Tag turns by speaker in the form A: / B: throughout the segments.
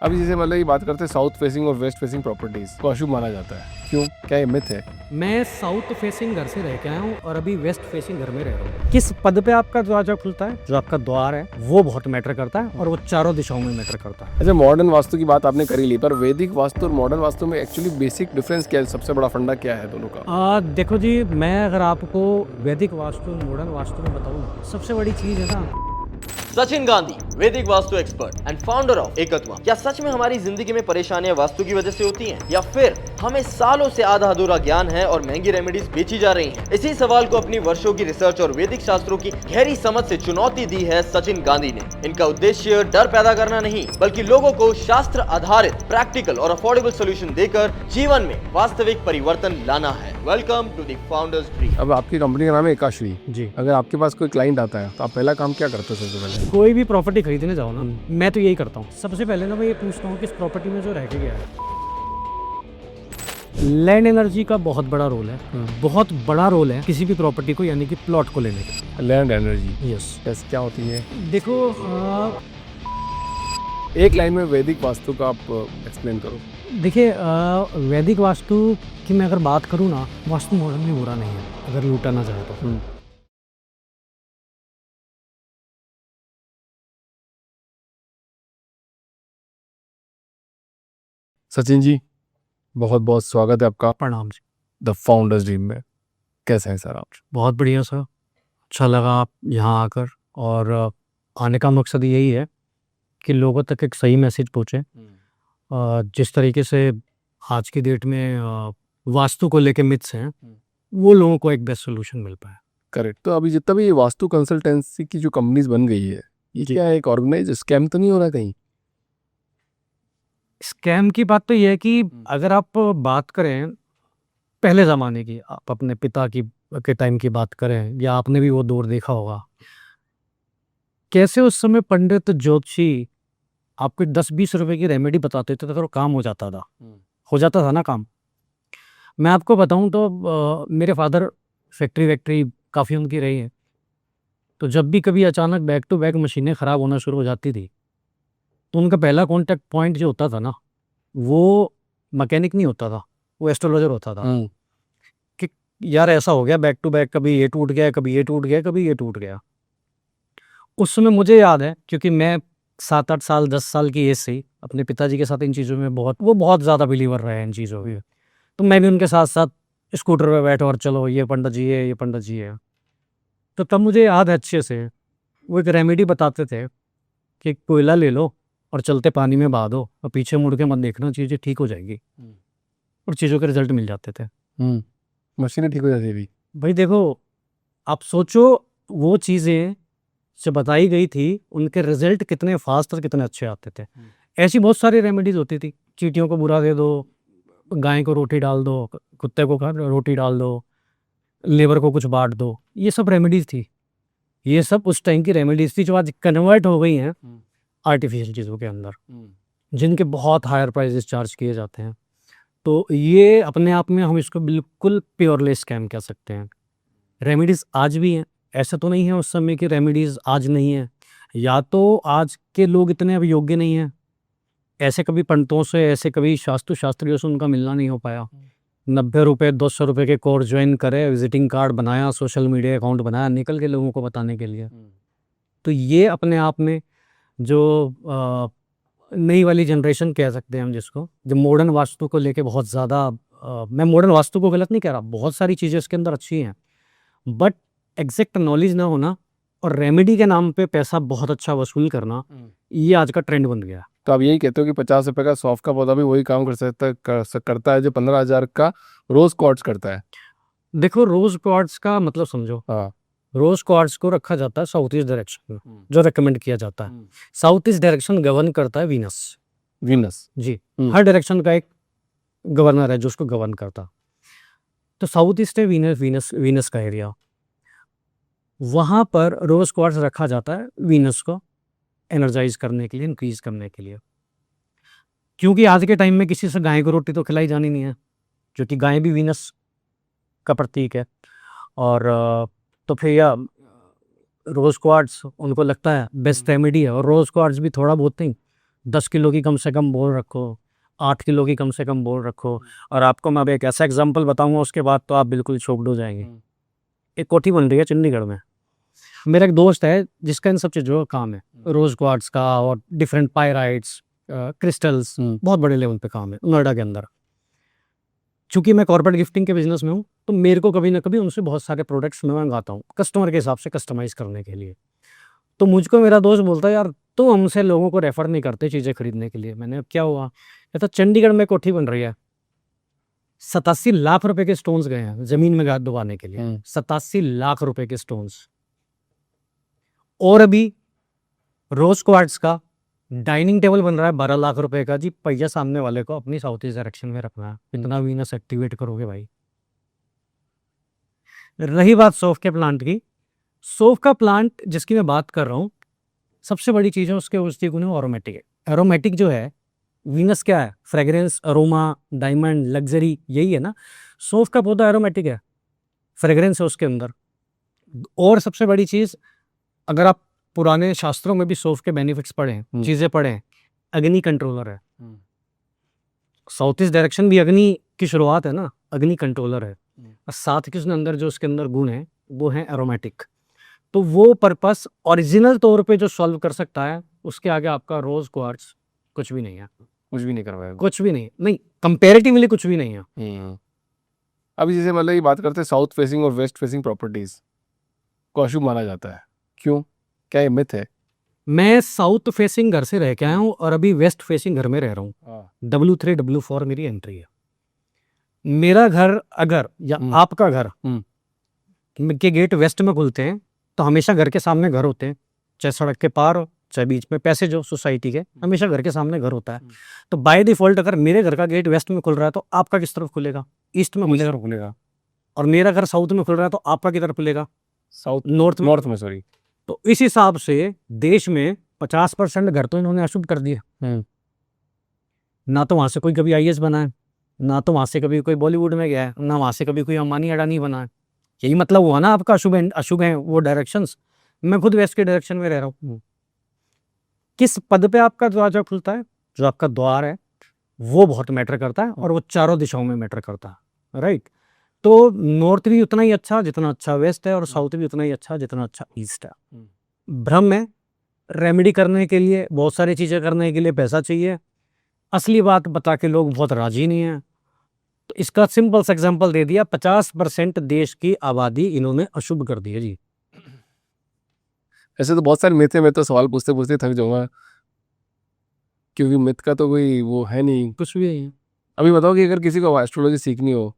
A: अभी जैसे मतलब ये बात करते हैं साउथ फेसिंग और वेस्ट फेसिंग प्रॉपर्टीज को अशुभ माना जाता है, क्यों, क्या ये मिथ है?
B: मैं साउथ फेसिंग घर से रह के आया हूँ और अभी वेस्ट फेसिंग घर में रह रहा हूँ। किस पद पे आपका दरवाजा खुलता है, जो आपका द्वार है वो बहुत मैटर करता है और वो चारों दिशाओं में मैटर करता है।
A: अच्छा, मॉडर्न वास्तु की बात आपने करी ली, पर वैदिक वास्तु और मॉडर्न वास्तु में एक्चुअली बेसिक डिफरेंस क्या है? सबसे बड़ा फंडा क्या है दोनों का?
B: देखो जी, मैं अगर आपको वैदिक वास्तु मॉडर्न वास्तु में बताऊँ ना, सबसे बड़ी चीज़ है ना,
C: सचिन गांधी, वैदिक vastu expert and founder of Ekatva. क्या सच में हमारी जिंदगी में परेशानियां वास्तु की वजह से होती हैं, या फिर हमें सालों से आधा अधूरा ज्ञान है और महंगी रेमेडीज बेची जा रही हैं? इसी सवाल को अपनी वर्षों की रिसर्च और वैदिक शास्त्रों की गहरी समझ से चुनौती दी है सचिन गांधी ने। इनका उद्देश्य डर पैदा करना नहीं, बल्कि लोगों को शास्त्र आधारित, प्रैक्टिकल और अफोर्डेबल सोल्यूशन देकर जीवन में वास्तविक परिवर्तन लाना है। Welcome to the Founders Dream.
A: अब आपकी कंपनी का नाम है एकाश्री
B: जी।
A: अगर आपके पास कोई क्लाइंट आता है तो आप पहला काम क्या करते हो सबसे पहले?
B: कोई भी प्रॉपर्टी खरीदने जाओ ना, मैं तो यही करता हूँ। सबसे पहले ना मैं ये पूछता हूँ कि इस प्रॉपर्टी में जो रह के गया है, लैंड एनर्जी का बहुत बड़ा रोल है, बहुत बड़ा रोल है किसी भी प्रॉपर्टी को, यानी कि प्लॉट को लेने का।
A: Land energy,
B: yes.
A: क्या होती है?
B: देखो,
A: एक लाइन में वैदिक वास्तु का आप एक्सप्लेन करो।
B: देखिए, वैदिक वास्तु की मैं अगर बात करूँ ना, वास्तु मॉडर्न में बुरा नहीं है अगर लूटा ना जाए तो।
A: सचिन जी, बहुत बहुत स्वागत है आपका
B: प्रणाम जी।
A: द फाउंडर्स ड्रीम में। कैसे हैं सर आप?
B: बहुत बढ़िया सर, अच्छा लगा आप यहाँ आकर, और आने का मकसद यही है कि लोगों तक एक सही मैसेज पहुँचे। जिस तरीके से आज की डेट में वास्तु को लेके मिथ्स हैं, वो लोगों को एक बेस्ट सोल्यूशन मिल पाए।
A: करेक्ट। तो अभी जितना भी ये वास्तु कंसल्टेंसी की जो कंपनीज बन गई है, ये
B: जी।
A: क्या है, एक ऑर्गेनाइज स्कैम तो नहीं हो रहा कहीं?
B: स्कैम की बात तो ये है कि अगर आप बात करें पहले ज़माने की, आप अपने पिता की के टाइम की बात करें, या आपने भी वो दौर देखा होगा, कैसे उस समय पंडित ज्योतिषी आपको 10-20 रुपए की रेमेडी बताते थे तो काम हो जाता था। हो जाता था ना काम। मैं आपको बताऊं तो मेरे फादर फैक्ट्री वैक्ट्री काफ़ी उनकी रही है, तो जब भी कभी अचानक बैक टू बैक मशीनें ख़राब होना शुरू हो जाती थी, तो उनका पहला कॉन्टैक्ट पॉइंट जो होता था ना, वो मैकेनिक नहीं होता था, वो एस्ट्रोलॉजर होता था। कि यार ऐसा हो गया बैक टू बैक, कभी ये टूट गया, कभी ये टूट गया, कभी ये टूट गया। उस समय मुझे याद है, क्योंकि मैं 7-8 साल 10 साल की एज से ही अपने पिताजी के साथ इन चीज़ों में बहुत ज़्यादा बिलीवर रहे हैं इन चीज़ों में। तो मैं भी उनके साथ साथ स्कूटर पे बैठा और चलो ये पंडित जी है, ये पंडित जी है। तो तब मुझे याद है अच्छे से, वो एक रेमेडी बताते थे कि कोयला ले लो और चलते पानी में बहा दो और पीछे मुड़ के मत देखना, चीज़ें ठीक हो जाएगी। और चीज़ों के रिजल्ट मिल जाते थे।
A: मशीनें ठीक हो जाती थी?
B: भाई देखो, आप सोचो, वो चीज़ें जो बताई गई थी, उनके रिजल्ट कितने फास्ट और कितने अच्छे आते थे। ऐसी बहुत सारी रेमेडीज होती थी, चींटियों को बुरा दे दो, गाय को रोटी डाल दो, कुत्ते को रोटी डाल दो, लेबर को कुछ बांट दो, ये सब रेमेडीज थी। ये सब उस टाइम की रेमेडीज थी, जो आज कन्वर्ट हो गई हैं आर्टिफिशियल चीज़ों के अंदर, जिनके बहुत हायर प्राइजेस चार्ज किए जाते हैं। तो ये अपने आप में हम इसको बिल्कुल प्योरलेस स्कैम कह सकते हैं। रेमेडीज़ आज भी हैं, ऐसा तो नहीं है उस समय की रेमेडीज़ आज नहीं है, या तो आज के लोग इतने अब योग्य नहीं हैं, ऐसे कभी पंडितों से, ऐसे कभी शास्त्रियों से उनका मिलना नहीं हो पाया। 90 रुपये 200 रुपये के कोर्स ज्वाइन करे, विजिटिंग कार्ड बनाया, सोशल मीडिया अकाउंट बनाया, निकल के लोगों को बताने के लिए। तो ये अपने आप में जो नई वाली जनरेशन कह सकते हैं हम जिसको, जो मॉडर्न वास्तु को लेके बहुत ज़्यादा, मैं मॉडर्न वास्तु को गलत नहीं कह रहा, बहुत सारी चीज़ें इसके अंदर अच्छी हैं, बट एग्जैक्ट नॉलेज ना होना और रेमेडी के नाम पे पैसा बहुत अच्छा वसूल करना, ये आज का ट्रेंड बन गया।
A: तो आप यही कहते हो कि 50 रुपए का सौंफ का पौधा भी वही काम करता है जो 15,000 का रोज क्वार्ट्ज करता है?
B: देखो, रोज क्वार्ट्ज का मतलब समझो।
A: हाँ।
B: रोज क्वार्ट्ज को रखा जाता है साउथ ईस्ट डायरेक्शन में, जो रेकमेंड किया जाता है। साउथ ईस्ट डायरेक्शन गवर्न करता है वीनस।
A: वीनस
B: जी। हर डायरेक्शन का एक गवर्नर है जो उसको गवर्न करता है। तो साउथ ईस्ट है वीनस का एरिया, वहाँ पर रोज क्वार्ट्ज रखा जाता है वीनस को एनर्जाइज करने के लिए, इंक्रीज करने के लिए। क्योंकि आज के टाइम में किसी से गाय को रोटी तो खिलाई जानी नहीं है, क्योंकि गाय भी वीनस का प्रतीक है। और तो फिर या रोज क्वार्ट्ज उनको लगता है बेस्ट रेमेडी है, और रोज क्वार्ट्ज भी थोड़ा बहुत नहीं, 10 किलो की कम से कम बोल रखो, 8 किलो की कम से कम बोल रखो। और आपको मैं अब एक ऐसा एग्जांपल बताऊंगा, उसके बाद तो आप बिल्कुल चौंक हो जाएंगे। एक कोठी बन रही है चंडीगढ़ में, मेरा एक दोस्त है जिसका इन सब चीज़ों का काम है, रोज क्वार्ट्ज का और डिफरेंट पायराइट्स, क्रिस्टल्स, बहुत बड़े लेवल पे काम है नोएडा के अंदर। चूंकि मैं कॉर्पोरेट गिफ्टिंग के बिजनेस में हूँ, तो मेरे को कभी ना कभी उनसे बहुत सारे प्रोडक्ट्स मैं मंगाता हूँ कस्टमर के हिसाब से कस्टमाइज करने के लिए। तो मुझको मेरा दोस्त बोलता है, यार तो हमसे लोगों को रेफर नहीं करते चीज़ें खरीदने के लिए। मैंने, अब क्या हुआ? कहता चंडीगढ़ में कोठी बन रही है, 87 लाख रुपए के स्टोन्स गए हैं जमीन में गाद डुबाने के लिए, 87 लाख रुपए के स्टोन्स। और अभी रोज क्वार्ट्ज का डाइनिंग टेबल बन रहा है 12 लाख रुपए का जी। पहिया सामने वाले को अपनी साउथ ईस्ट डायरेक्शन में रखना है, इतना वीनस एक्टिवेट करोगे भाई। रही बात सोफ के प्लांट की, सोफ का प्लांट जिसकी मैं बात कर रहा हूँ, सबसे बड़ी चीज़ है उसके औषधि गुण एरोमेटिक है। एरोमेटिक जो है, वीनस क्या है? फ्रेग्रेंस, अरोमा, डायमंड, लग्जरी, यही है ना। सोफ का पौधा एरोमेटिक है, फ्रेग्रेंस है उसके अंदर। और सबसे बड़ी चीज़, अगर आप पुराने शास्त्रों में भी सोफ के बेनिफिट्स पढ़ें, चीज़ें पढ़ें, अग्नि कंट्रोलर है। साउथ ईस्ट डायरेक्शन भी अग्नि की शुरुआत है ना, अग्नि कंट्रोलर है। और साथ के उसके अंदर जो उसके अंदर गुण है वो है एरोमेटिक। तो वो पर्पस ओरिजिनल तौर पे जो सॉल्व कर सकता है, उसके आगे आपका रोज क्वार्ट्ज कुछ भी नहीं है।
A: कुछ भी नहीं करवाएगा,
B: कुछ भी नहीं कंपैरेटिवली कुछ भी नहीं है।
A: अभी जैसे मतलब ये बात करते हैं साउथ फेसिंग और वेस्ट फेसिंग प्रॉपर्टीज को अशुभ माना जाता है, क्यों? क्या ये मिथ है?
B: मैं साउथ फेसिंग घर से रह के आया हूँ और अभी वेस्ट फेसिंग घर में रह रहा हूँ। W3 W4 मेरी एंट्री है। मेरा घर अगर या आपका घर के गेट वेस्ट में खुलते हैं, तो हमेशा घर के सामने घर होते हैं, चाहे सड़क के पार हो चाहे बीच में पैसेज हो सोसाइटी के, हमेशा घर के सामने घर होता है। तो बाय डिफॉल्ट अगर मेरे घर का गेट वेस्ट में खुल रहा है, तो आपका किस तरफ खुलेगा? ईस्ट में खुलेगा। और मेरा घर साउथ में खुल रहा है, तो आपका किधर खुलेगा?
A: साउथ,
B: नॉर्थ
A: में सॉरी।
B: तो इस हिसाब से देश में 50% घर तो इन्होंने अशुभ कर दिए। ना तो वहां से कोई कभी IAS बना है, ना तो वहां से कभी कोई बॉलीवुड में गया है, ना वहां से कभी कोई अंबानी अडानी बना है। यही मतलब हुआ ना आपका अशुभ है वो डायरेक्शंस। मैं खुद वेस्ट के डायरेक्शन में रह रहा हूँ। किस पद पे आपका दरवाजा खुलता है, जो आपका द्वार है, वो बहुत मैटर करता है, और वो चारों दिशाओं में मैटर करता है, राइट। तो नॉर्थ भी उतना ही अच्छा जितना अच्छा वेस्ट है, और साउथ भी उतना ही अच्छा जितना अच्छा ईस्ट है। भ्रम है, रेमेडी करने के लिए, बहुत सारी चीज़ें करने के लिए पैसा चाहिए, असली बात बता के लोग बहुत राजी नहीं है। तो इसका सिंपल सा एग्जांपल दे दिया, 50% देश की आबादी इन्होंने अशुभ कर दी है जी।
A: ऐसे तो बहुत सारे मिथ है, मैं तो सवाल पूछते पूछते थक जाऊंगा, क्योंकि मिथ का तो कोई वो है नहीं,
B: कुछ भी नहीं है।
A: अभी बताओ कि अगर किसी को एस्ट्रोलॉजी सीखनी हो,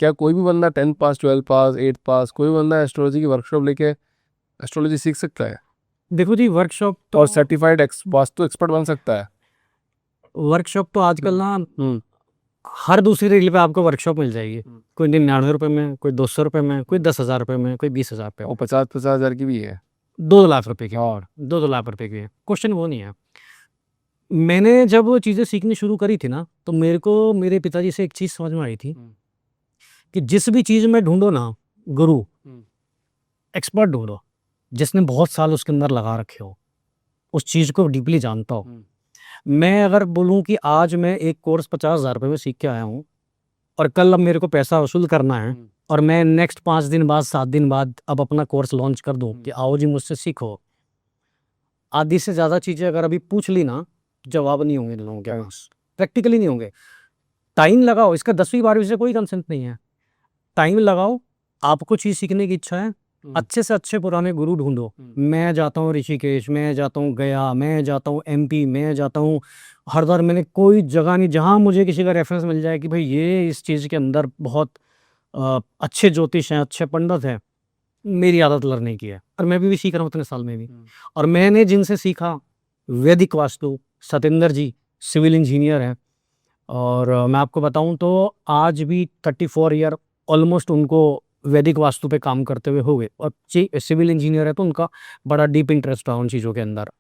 A: क्या कोई भी बंदा 10th पास, 12th पास, 8th पास, कोई भी बंदा एस्ट्रोलॉजी की वर्कशॉप लेके एस्ट्रोलॉजी सीख सकता है?
B: देखो जी, वर्कशॉप तो,
A: और सर्टिफाइड वास्तु एक्सपर्ट बन सकता है?
B: वर्कशॉप तो आजकल ना हर दूसरी रील पे आपको वर्कशॉप मिल जाएगी। कोई 99 रुपए में, कोई 200 रुपए में, कोई 10,000 रुपए में, कोई 20,000 पे,
A: और 50,000 की भी है,
B: 2 लाख रुपए की,
A: और
B: 2 लाख रुपए की है। क्वेश्चन वो नहीं है। मैंने जब वो चीज़ें सीखनी शुरू करी थी ना, तो मेरे को मेरे पिताजी से एक चीज़ समझ में आई थी कि जिस भी चीज़ में ढूंढो ना गुरु, एक्सपर्ट ढूंढो जिसने बहुत साल उसके अंदर लगा रखे हो, उस चीज़ को डीपली जानता हो। मैं अगर बोलूं कि आज मैं एक कोर्स 50,000 रुपये में सीख के आया हूं, और कल अब मेरे को पैसा वसूल करना है, और मैं नेक्स्ट 5 दिन बाद 7 दिन बाद अब अपना कोर्स लॉन्च कर दूं कि आओ जी मुझसे सीखो, आधी से ज़्यादा चीज़ें अगर अभी पूछ ली ना, जवाब नहीं होंगे लोगों के पास, प्रैक्टिकली नहीं होंगे। टाइम लगाओ, इसका 10वीं 12वीं से कोई कंसेंट नहीं है। टाइम लगाओ, आपको चीज़ सीखने की इच्छा है, अच्छे से अच्छे पुराने गुरु ढूंढो। मैं जाता हूँ ऋषिकेश, मैं जाता हूँ गया, मैं जाता हूँ MP, मैं जाता हूँ हरिद्वार। मैंने कोई जगह नहीं जहाँ मुझे किसी का रेफरेंस मिल जाए कि भाई ये इस चीज़ के अंदर बहुत अच्छे ज्योतिष हैं, अच्छे पंडित हैं, मेरी आदत लड़ने की है। और मैं भी सीख रहा हूँ इतने साल में भी। और मैंने जिनसे सीखा, वैदिक वास्तु, सतेंद्र जी सिविल इंजीनियर हैं, और मैं आपको बताऊं तो आज भी 34 ईयर ऑलमोस्ट उनको वैदिक वास्तु पे काम करते हुए हो गए, और सिविल इंजीनियर है तो उनका बड़ा डीप इंटरेस्ट रहा उन चीज़ों के अंदर।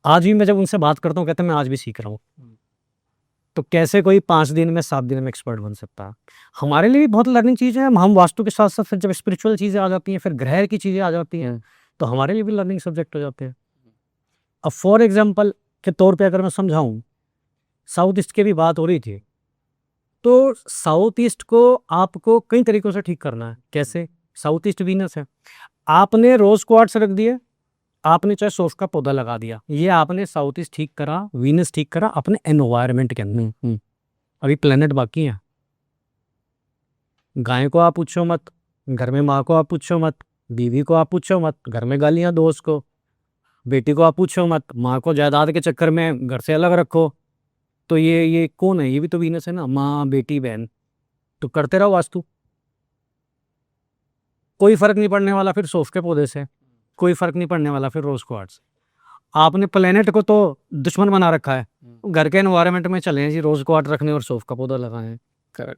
B: आज भी मैं जब उनसे बात करता हूँ, कहते हैं मैं आज भी सीख रहा हूँ। तो कैसे कोई 5 दिन में 7 दिन में एक्सपर्ट बन सकता है? हमारे लिए भी बहुत लर्निंग चीज़ें हैं। हम वास्तु के साथ साथ फिर जब स्पिरिचुअल चीज़ें आ जाती हैं, फिर ग्रह की चीज़ें आ जाती हैं, तो हमारे लिए भी लर्निंग सब्जेक्ट हो जाते हैं। अब फॉर एग्जाम्पल के तौर पे अगर मैं समझाऊं, साउथ ईस्ट की भी बात हो रही थी, तो साउथ ईस्ट को आपको कई तरीकों से ठीक करना है। कैसे? साउथ ईस्ट वीनस है, आपने रोज क्वार्ट्स रख दिए, आपने चाहे सौंफ का पौधा लगा दिया, ये आपने साउथ ईस्ट ठीक करा, वीनस ठीक करा अपने एनवायरनमेंट के अंदर। अभी प्लेनेट बाकी है। गाय को आप पूछो मत, घर में माँ को आप पूछो मत, बीवी को आप पूछो मत, घर में गालियां दो उसको, बेटी को आप पूछो मत, माँ को जायदाद के चक्कर में घर से अलग रखो। तो ये कौन है? ये भी तो वीनस है ना, माँ बेटी बहन। तो करते रहो वास्तु, कोई फर्क नहीं पड़ने वाला फिर सौंफ के पौधे से, कोई फर्क नहीं पड़ने वाला फिर रोज क्वार्ट्स। आपने प्लेनेट को तो दुश्मन बना रखा है, घर के एनवायरनमेंट में चले हैं जी, रोज क्वार्ट्स रखने और सौंफ का पौधा लगाएं।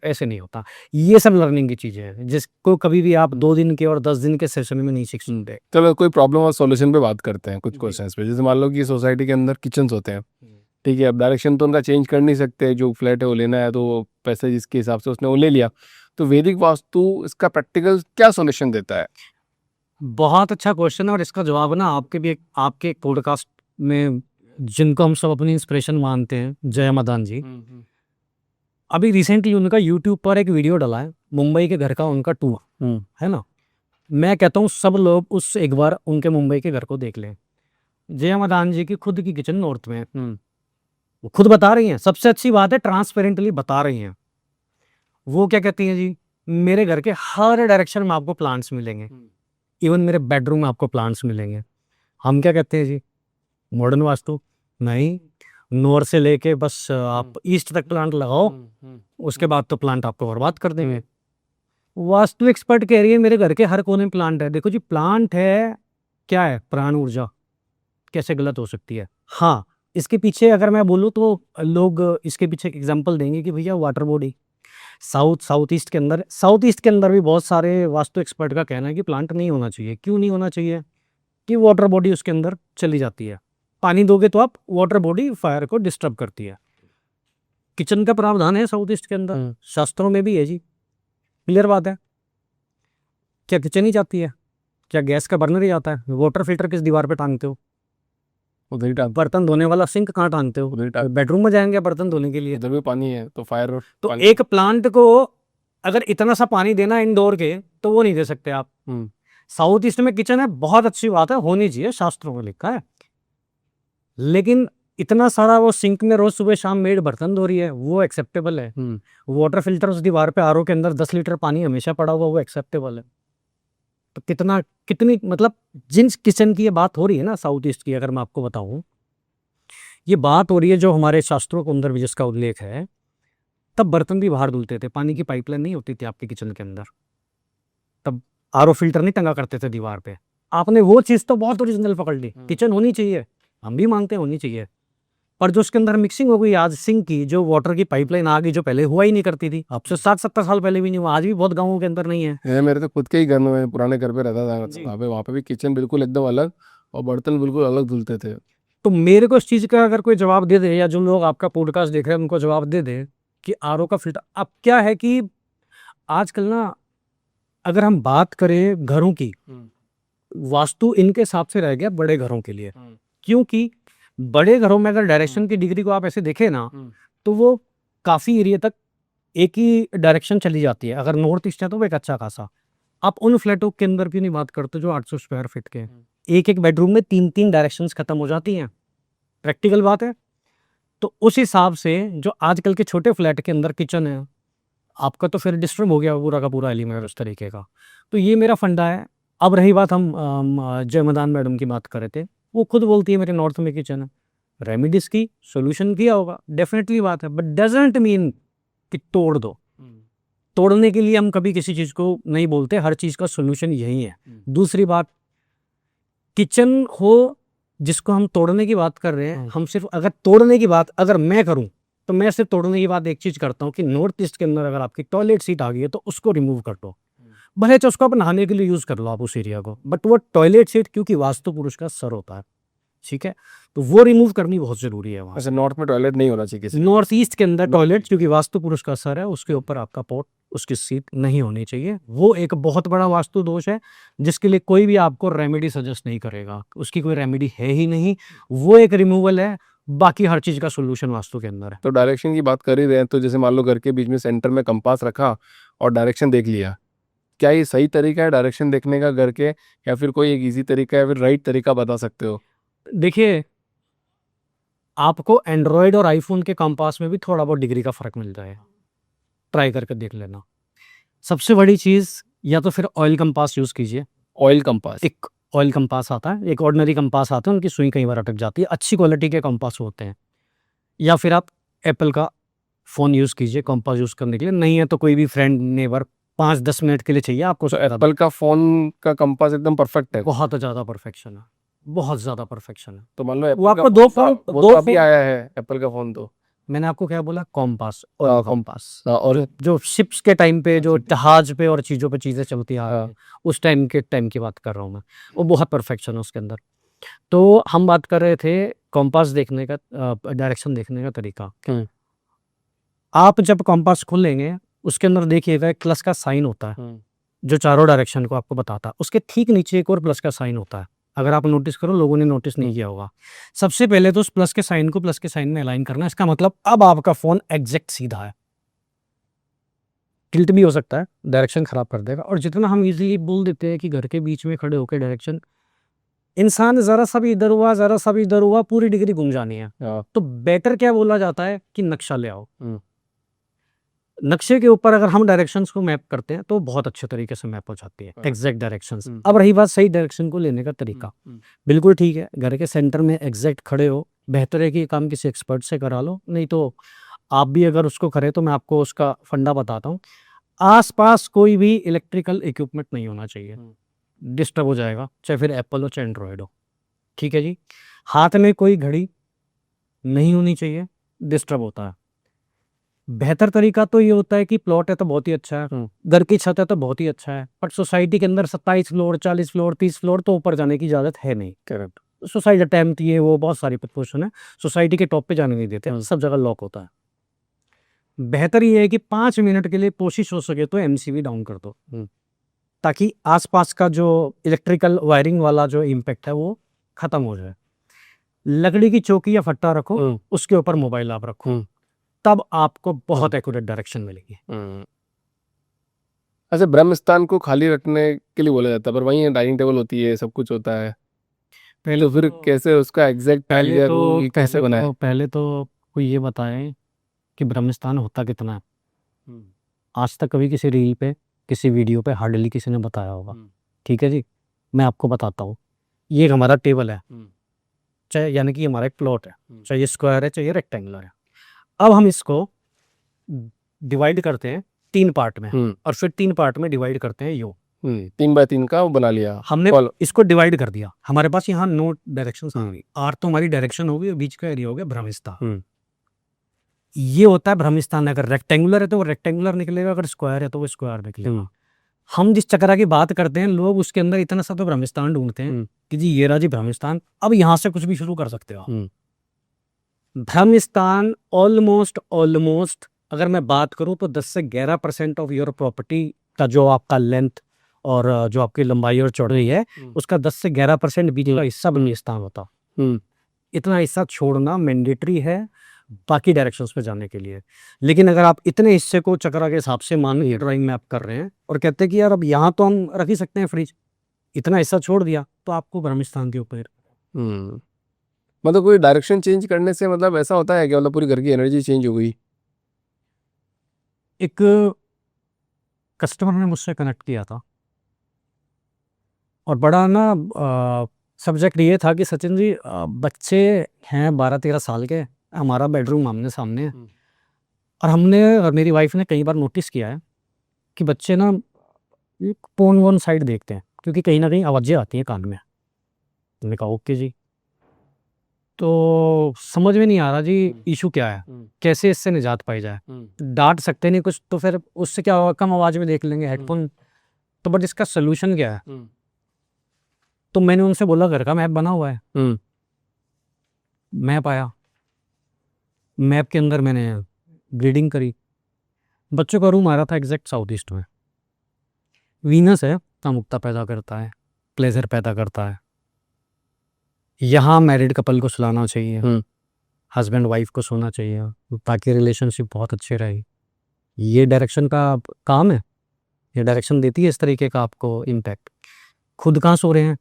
B: ऐसे नहीं होता। ये सब लर्निंग की चीजें हैं जिसको कभी भी आप 2 दिन के और 10 दिन के सेशन में नहीं सीख सकते।
A: चलो कोई प्रॉब्लम और सॉल्यूशन पे बात करते हैं कुछ
B: जी।
A: क्वेश्चंस पे। जैसे मान लो कि सोसाइटी के अंदर किचन्स होते हैं, ठीक है, अब डायरेक्शन तो उनका चेंज कर नहीं सकते, जो फ्लैट है वो लेना है तो वो पैसे जिसके हिसाब से उसने वो ले लिया। तो वैदिक वास्तु इसका प्रैक्टिकल क्या सॉल्यूशन देता है?
B: बहुत अच्छा क्वेश्चन है, और इसका जवाब ना आपके पॉडकास्ट में, जिनको हम सब अपनी इंस्पिरेशन मानते हैं, जय मदान जी, अभी रिसेंटली उनका यूट्यूब पर एक वीडियो डला है, मुंबई के घर का उनका टूर है ना। मैं कहता हूँ सब लोग उस एक बार उनके मुंबई के घर को देख लें। जय मदान जी की खुद की किचन नॉर्थ में है, वो खुद बता रही हैं। सबसे अच्छी बात है, ट्रांसपेरेंटली बता रही हैं। वो क्या कहती हैं जी, मेरे घर के हर डायरेक्शन में आपको प्लांट्स मिलेंगे, इवन मेरे बेडरूम में आपको प्लांट्स मिलेंगे। हम क्या कहते हैं जी, मॉडर्न वास्तु नहीं, नॉर्थ से लेके बस आप ईस्ट तक प्लांट लगाओ, उसके बाद तो प्लांट आपको बर्बाद कर देंगे। वास्तु एक्सपर्ट कह रही है मेरे घर के हर कोने में प्लांट है। देखो जी, प्लांट है क्या है? प्राण ऊर्जा। कैसे गलत हो सकती है? हाँ, इसके पीछे अगर मैं बोलूँ तो लोग इसके पीछे एग्जांपल देंगे कि भैया वाटर बॉडी साउथ ईस्ट के अंदर भी बहुत सारे वास्तु एक्सपर्ट का कहना है कि प्लांट नहीं होना चाहिए। क्यों नहीं होना चाहिए? कि वाटर बॉडी उसके अंदर चली जाती है, पानी दोगे तो आप वाटर बॉडी फायर को डिस्टर्ब करती है। किचन का प्रावधान है साउथ ईस्ट के अंदर, शास्त्रों में भी है जी, क्लियर बात है। क्या किचन ही जाती है? क्या गैस का बर्नर ही आता है? वाटर फिल्टर किस दीवार पे टांगते हो?
A: उधर ही टांग,
B: बर्तन धोने वाला सिंक कहाँ टांगते हो?
A: उधर ही टांग,
B: बेडरूम में जाएंगे बर्तन धोने के लिए।
A: इधर भी पानी है तो फायर और
B: तो
A: पानी।
B: एक प्लांट को अगर इतना सा पानी देना इंडोर के, तो वो नहीं दे सकते आप। साउथ ईस्ट में किचन है, बहुत अच्छी बात है, होनी चाहिए, शास्त्रों में लिखा है। लेकिन इतना सारा वो सिंक में रोज सुबह शाम मेड बर्तन धो रही है, वो एक्सेप्टेबल है। वाटर फिल्टर उस दीवार पे आरओ के अंदर 10 लीटर पानी हमेशा पड़ा हुआ, वो एक्सेप्टेबल है। तो कितनी मतलब जिन किचन की ये बात हो रही है ना साउथ ईस्ट की, अगर मैं आपको बताऊं, ये बात हो रही है जो हमारे शास्त्रों के अंदर भी जिसका उल्लेख है, तब बर्तन भी बाहर धुलते थे, पानी की पाइपलाइन नहीं होती थी आपके किचन के अंदर, तब आरओ फिल्टर नहीं टंगा करते थे दीवार पे। आपने वो चीज़ तो बहुत ओरिजिनल पकड़ ली, किचन होनी चाहिए, हम भी मांगते हैं होनी चाहिए, पर जो उसके अंदर मिक्सिंग हो गई आज सिंक की, जो वाटर की पाइपलाइन आ गई, जो पहले हुआ ही नहीं करती थी, अब से 60-70 साल पहले भी नहीं हुआ, आज भी बहुत गाँवों के अंदर नहीं है।
A: मेरे तो खुद के ही घर में, पुराने घर पे रहता
B: जी।
A: था, वहाँ पे भी किचन बिल्कुल एकदम अलग और बर्तन बिल्कुल अलग धुलते थे।
B: तो मेरे को इस चीज़ का अगर कोई जवाब दे दे, या जो लोग आपका पॉडकास्ट देख रहे हैं उनको जवाब दे दे कि आरओ का फिल्टर। अब क्या है कि आजकल ना, अगर हम बात करें घरों की, वास्तु इनके हिसाब से रह गया बड़े घरों के लिए, क्योंकि बड़े घरों में अगर डायरेक्शन की डिग्री को आप ऐसे देखें ना, तो वो काफ़ी एरिया तक एक ही डायरेक्शन चली जाती है। अगर नॉर्थ ईस्ट है तो वो एक अच्छा खासा, आप उन फ्लैटों के अंदर की नहीं बात करते जो 800 स्क्वायर फीट के, एक बेडरूम में 3-3 डायरेक्शंस खत्म हो जाती हैं। प्रैक्टिकल बात है। तो उस हिसाब से जो आजकल के छोटे फ्लैट के अंदर किचन है, आपका तो फिर डिस्टर्ब हो गया पूरा का पूरा एलिमेंट उस तरीके का। तो ये मेरा फंडा है। अब रही बात, हम जय मदान मैडम की बात कर रहे थे, वो खुद बोलती है मेरे नॉर्थ में किचन है, रेमिडीज की सोल्यूशन किया होगा, डेफिनेटली बात है, बट डजंट मीन कि तोड़ दो। तोड़ने के लिए हम कभी किसी चीज़ को नहीं बोलते, हर चीज़ का सोल्यूशन यही है। दूसरी बात, किचन हो जिसको हम तोड़ने की बात कर रहे हैं, हम सिर्फ अगर तोड़ने की बात अगर मैं करूं, तो मैं सिर्फ तोड़ने की बात एक चीज़ करता हूं कि नॉर्थ ईस्ट के अंदर अगर आपकी टॉयलेट सीट आ गई है तो उसको रिमूव कर दो, भले तो उसको आप नहाने के लिए यूज़ कर लो आप उस एरिया को, बट वो टॉयलेट सीट क्योंकि वास्तु पुरुष का सर होता है, ठीक है, तो वो रिमूव करनी बहुत ज़रूरी है वहाँ।
A: अच्छा, नॉर्थ में टॉयलेट नहीं होना चाहिए किसी?
B: नॉर्थ ईस्ट के अंदर टॉयलेट क्योंकि वास्तु पुरुष का सर है, उसके ऊपर आपका पॉट, उसकी सीट नहीं होनी चाहिए। वो एक बहुत बड़ा वास्तु दोष है जिसके लिए कोई भी आपको रेमेडी सजेस्ट नहीं करेगा, उसकी कोई रेमेडी है ही नहीं। वो एक रिमूवल है, बाकी हर चीज़ का सोल्यूशन वास्तु के अंदर है।
A: तो डायरेक्शन की बात कर ही रहे हैं, तो जैसे मान लो घर के बीच में सेंटर में कंपास रखा और डायरेक्शन देख लिया, क्या ये सही तरीका है डायरेक्शन देखने का घर के, या फिर कोई एक इजी तरीका या फिर राइट तरीका बता सकते हो?
B: देखिए, आपको एंड्रॉयड और आईफोन के कंपास में भी थोड़ा बहुत डिग्री का फ़र्क मिल जाएगा, ट्राई करके देख लेना। सबसे बड़ी चीज़, या तो फिर ऑयल कंपास यूज़ कीजिए।
A: Oil compass?
B: एक ऑयल कंपास आता है, एक ऑर्डिनरी कंपास आता है, उनकी सुई कई बार अटक जाती है, अच्छी क्वालिटी के कंपास होते हैं। या फिर आप एप्पल का फ़ोन यूज़ कीजिए कंपास यूज़ करने के लिए, नहीं है तो कोई भी फ्रेंड नेबर 5-10 मिनट के लिए चाहिए आपको।
A: तो एप्पल का फोन का कंपास एकदम परफेक्ट है?
B: बहुत ज़्यादा परफेक्शन है, बहुत ज़्यादा परफेक्शन है।
A: तो मान लो
B: वो
A: एप्पल
B: आपको
A: का
B: दो
A: फोन
B: फोन
A: वो
B: दो
A: तो अभी
B: फोन
A: आया है एप्पल का फोन तो।
B: मैंने आपको क्या बोला, कॉम्पास
A: हाँ,
B: और कंपास,
A: और
B: जो शिप्स के टाइम पे, जो
A: अच्छा।
B: जहाज पे और चीज़ों पे चीज़ें चलती आ रही
A: हाँ।
B: हैं, उस टाइम की बात कर रहा हूँ मैं। वो बहुत परफेक्शन है उसके अंदर। तो हम बात कर रहे थे कॉम्पास देखने का, डायरेक्शन देखने का तरीका। आप जब कॉम्पास खोलेंगे, उसके अंदर देखिएगा एक प्लस का साइन होता है, जो चारों डायरेक्शन को आपको बताता है। उसके ठीक नीचे एक और प्लस का साइन होता है। अगर आप नोटिस करो, लोगों ने नोटिस नहीं किया होगा। सबसे पहले तो उस प्लस के साइन को प्लस के साइन में अलाइन करना है। इसका मतलब अब आपका फ़ोन एग्जैक्ट सीधा है। टिल्ट भी हो सकता है, डायरेक्शन खराब कर देगा। और जितना हम इजीली बोल देते हैं कि घर के बीच में खड़े होकर डायरेक्शन, इंसान ज़रा सा भी इधर हुआ, ज़रा सा भी इधर हुआ, पूरी डिग्री घूम जानी है।
A: हाँ।
B: तो बेटर क्या बोला जाता है कि नक्शा ले आओ।
A: हम्म।
B: नक्शे के ऊपर अगर हम डायरेक्शंस को मैप करते हैं तो बहुत अच्छे तरीके से मैप हो जाती है
A: हाँ।
B: Exact directions.
A: हम्म।
B: अब रही बात सही डायरेक्शन को लेने का तरीका, बिल्कुल ठीक है, घर के सेंटर में एग्जैक्ट खड़े हो, बेहतर है कि ये काम किसी एक्सपर्ट से करा लो, नहीं तो आप भी अगर उसको करें तो मैं आपको उसका फंडा बताता हूँ। आसपास कोई भी इलेक्ट्रिकल इक्विपमेंट नहीं होना चाहिए, डिस्टर्ब हो जाएगा, चाहे फिर एप्पल हो चाहे एंड्रॉयड हो। ठीक है जी। हाथ में कोई घड़ी नहीं होनी चाहिए, डिस्टर्ब होता है। बेहतर तरीका तो ये होता है कि प्लॉट है तो बहुत ही अच्छा है, घर की छत है तो बहुत ही अच्छा है, बट सोसाइटी के अंदर 27 फ्लोर 40 फ्लोर 30 फ्लोर तो ऊपर जाने की इजाज़त है नहीं।
A: करेक्ट।
B: सोसाइटी अटेम्प्ट ये वो बहुत सारी प्रिकॉशन है, सोसाइटी के टॉप पे जाने नहीं देते, सब जगह लॉक होता है। बेहतर ये है कि 5 मिनट के लिए कोशिश हो सके तो एमसीबी डाउन कर दो, ताकि आसपास का जो इलेक्ट्रिकल वायरिंग वाला जो इम्पैक्ट है वो खत्म हो जाए। लकड़ी की चौकी या फट्टा रखो, उसके ऊपर मोबाइल आप रखो, तब आपको बहुत एक्यूरेट डायरेक्शन मिलेगी।
A: अच्छा, ब्रह्म स्थान को खाली रखने के लिए बोला जाता है, पर वहीं डाइनिंग टेबल होती है, सब कुछ होता है, तो फिर कैसे उसका एग्जैक्ट आइडिया कैसे बनाए?
B: पहले तो कोई ये बताएं कि ब्रह्मस्थान होता कितना है। आज तक कभी किसी रील पे, किसी वीडियो पे हार्डली किसी ने बताया होगा। ठीक है जी, मैं आपको बताता हूँ। ये एक हमारा टेबल है, चाहे यानी कि हमारा एक प्लॉट है, चाहे ये स्क्वायर है चाहे ये रेक्टेंगुलर है। अब हम इसको डिवाइड करते हैं 3 पार्ट में, और फिर 3 पार्ट में डिवाइड करते हैं यूं।
A: 3 बाय 3 का वो बना लिया
B: हमने इसको डिवाइड कर दिया। हमारे पास यहाँ 9 डायरेक्शंस आ गई। आर तो हमारी डायरेक्शन होगी, बीच का एरिया हो गया ब्रह्मस्थान। ये होता है ब्रह्मस्थान। अगर रेक्टेंगुलर है तो वो रेक्टेंगुलर निकलेगा, अगर स्क्वायर है तो वो स्क्वायर निकलेगा। हम जिस चक्रा की बात करते हैं, लोग उसके अंदर इतना सा तो ब्रह्मस्थान ढूंढते हैं कि जी ये रहा जी ब्रह्मस्थान, अब यहाँ से कुछ भी शुरू कर सकते हो। ब्रह्मस्थान ऑलमोस्ट अगर मैं बात करूं तो 10 से 11% ऑफ योर प्रॉपर्टी का जो आपका लेंथ और जो आपकी लंबाई और चौड़ाई है, उसका 10 से 11% बीच का हिस्सा ब्रह्मस्थान होता। इतना हिस्सा छोड़ना मैंडेटरी है बाकी डायरेक्शंस पे जाने के लिए। लेकिन अगर आप इतने हिस्से को चक्रा के हिसाब से मान लीजिए ड्राइंग में आप कर रहे हैं और कहते हैं कि यार अब यहाँ तो हम रख ही सकते हैं फ्रिज, इतना हिस्सा छोड़ दिया, तो आपको ब्रह्मस्थान के ऊपर
A: मतलब कोई डायरेक्शन चेंज करने से मतलब ऐसा होता है कि मतलब पूरी घर की एनर्जी चेंज हो गई?
B: एक कस्टमर ने मुझसे कनेक्ट किया था और बड़ा ना सब्जेक्ट ये था कि सचिन जी बच्चे हैं 12-13 साल के, हमारा बेडरूम आमने सामने है, और हमने और मेरी वाइफ ने कई बार नोटिस किया है कि बच्चे ना पोर्न वोन साइड देखते हैं, क्योंकि कहीं ना कहीं आवाज़ें आती हैं कान में। मैंने कहा ओके जी, तो समझ में नहीं आ रहा जी इशू क्या है, कैसे इससे निजात पाई जाए। डांट सकते नहीं कुछ, तो फिर उससे क्या होगा, कम आवाज़ में देख लेंगे हेडफोन, तो बट इसका सोल्यूशन क्या है? तो मैंने उनसे बोला घर का मैप बना हुआ है, मैप आया, मैप के अंदर मैंने ग्रीडिंग करी, बच्चों का रूम आ रहा था एग्जैक्ट साउथ ईस्ट में। वीनस है, कामुकता पैदा करता है, प्लेजर पैदा करता है, यहाँ मैरिड कपल को सुलाना चाहिए, हस्बैंड वाइफ को सोना चाहिए ताकि रिलेशनशिप बहुत अच्छे रहे। ये डायरेक्शन का काम है, ये डायरेक्शन देती है इस तरीके का आपको इम्पैक्ट। खुद कहाँ सो रहे हैं?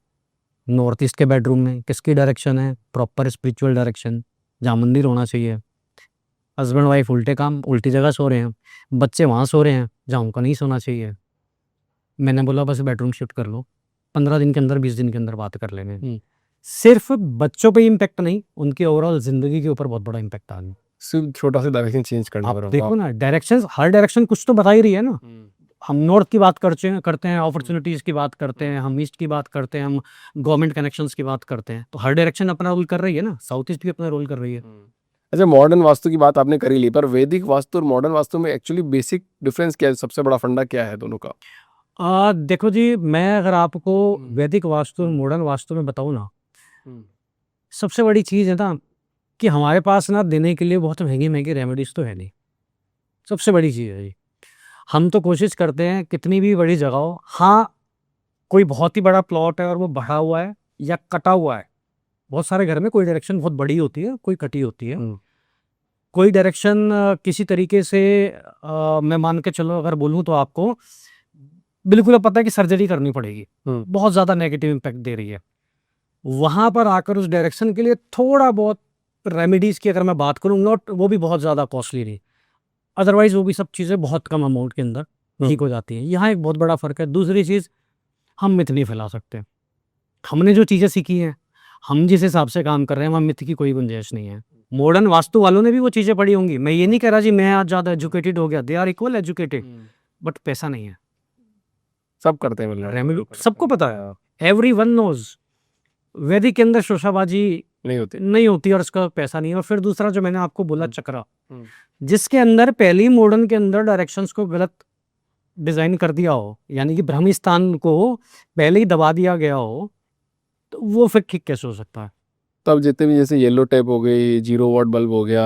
B: नॉर्थ ईस्ट के बेडरूम में। किसकी डायरेक्शन है? प्रॉपर स्पिरिचुअल डायरेक्शन, जहाँ मंदिर होना चाहिए। हस्बैंड वाइफ उल्टे काम उल्टी जगह सो रहे हैं, बच्चे वहाँ सो रहे हैं जहाँ उनको नहीं सोना चाहिए। मैंने बोला बस बेडरूम शिफ्ट कर लो, 15 दिन के अंदर 20 दिन के अंदर बात कर लेंगे। सिर्फ बच्चों पे इम्पैक्ट नहीं, उनकी ओवरऑल जिंदगी के ऊपर बहुत बड़ा इम्पैक्ट आ गया।
A: सिर्फ छोटा सा डायरेक्शन चेंज करना
B: आप
A: पड़ा।
B: देखो ना, डायरेक्शन, हर डायरेक्शन कुछ तो बता ही रही है ना। हम नॉर्थ की बात करते हैं, अपॉर्चुनिटीज की बात करते हैं, हम ईस्ट की बात करते हैं, हम गवर्नमेंट कनेक्शंस की बात करते हैं, तो हर डायरेक्शन अपना रोल कर रही है ना। साउथ ईस्ट भी अपना रोल कर रही है।
A: अच्छा, मॉडर्न वास्तु की बात आपने करी ली, पर वैदिक वास्तु और मॉडर्न वास्तु में एक्चुअली बेसिक डिफरेंस क्या है? सबसे बड़ा फंडा क्या है दोनों का?
B: देखो जी, मैं अगर आपको वैदिक वास्तु और मॉडर्न वास्तु में बताऊँ ना, सबसे बड़ी चीज़ है ना कि हमारे पास ना देने के लिए बहुत महंगी महंगी रेमेडीज तो है नहीं। सबसे बड़ी चीज़ है जी, हम तो कोशिश करते हैं कितनी भी बड़ी जगह हो, हाँ कोई बहुत ही बड़ा प्लॉट है और वो बढ़ा हुआ है या कटा हुआ है, बहुत सारे घर में कोई डायरेक्शन बहुत बड़ी होती है, कोई कटी होती है। कोई डायरेक्शन किसी तरीके से मैं मान के चलो अगर बोलूँ तो आपको बिल्कुल पता है कि सर्जरी करनी पड़ेगी, बहुत ज़्यादा नेगेटिव इम्पैक्ट दे रही है। वहाँ पर आकर उस डायरेक्शन के लिए थोड़ा बहुत रेमेडीज़ की अगर मैं बात करूँ, नॉट वो भी बहुत ज़्यादा कॉस्टली नहीं, अदरवाइज वो भी सब चीज़ें बहुत कम अमाउंट के अंदर ठीक हो जाती हैं। यहाँ एक बहुत बड़ा फ़र्क है। दूसरी चीज़, हम मिथ नहीं फैला सकते। हमने जो चीज़ें सीखी हैं, हम जिस हिसाब से काम कर रहे हैं, वहाँ मिथ की कोई गुंजाइश नहीं है। मॉडर्न वास्तु वालों ने भी वो चीज़ें पढ़ी होंगी। मैं ये नहीं कह रहा जी मैं आज ज़्यादा एजुकेटेड हो गया, they are equal educated, but पैसा नहीं है।
A: सब करते हैं मतलब
B: रेमेडी सबको पता है, एवरीवन नोज। वैदिक के अंदर शोशाबाजी नहीं होती और उसका पैसा नहीं है। और फिर दूसरा जो मैंने आपको बोला चक्रा, जिसके अंदर पहली मॉडर्न के अंदर डायरेक्शंस को गलत डिजाइन कर दिया हो, यानी कि ब्रह्मी स्थान को पहले ही दबा दिया गया हो, तो वो फिर ठीक कैसे हो सकता है?
A: तब जितने भी जैसे येलो टेप हो गई, 0 वाट बल्ब हो गया,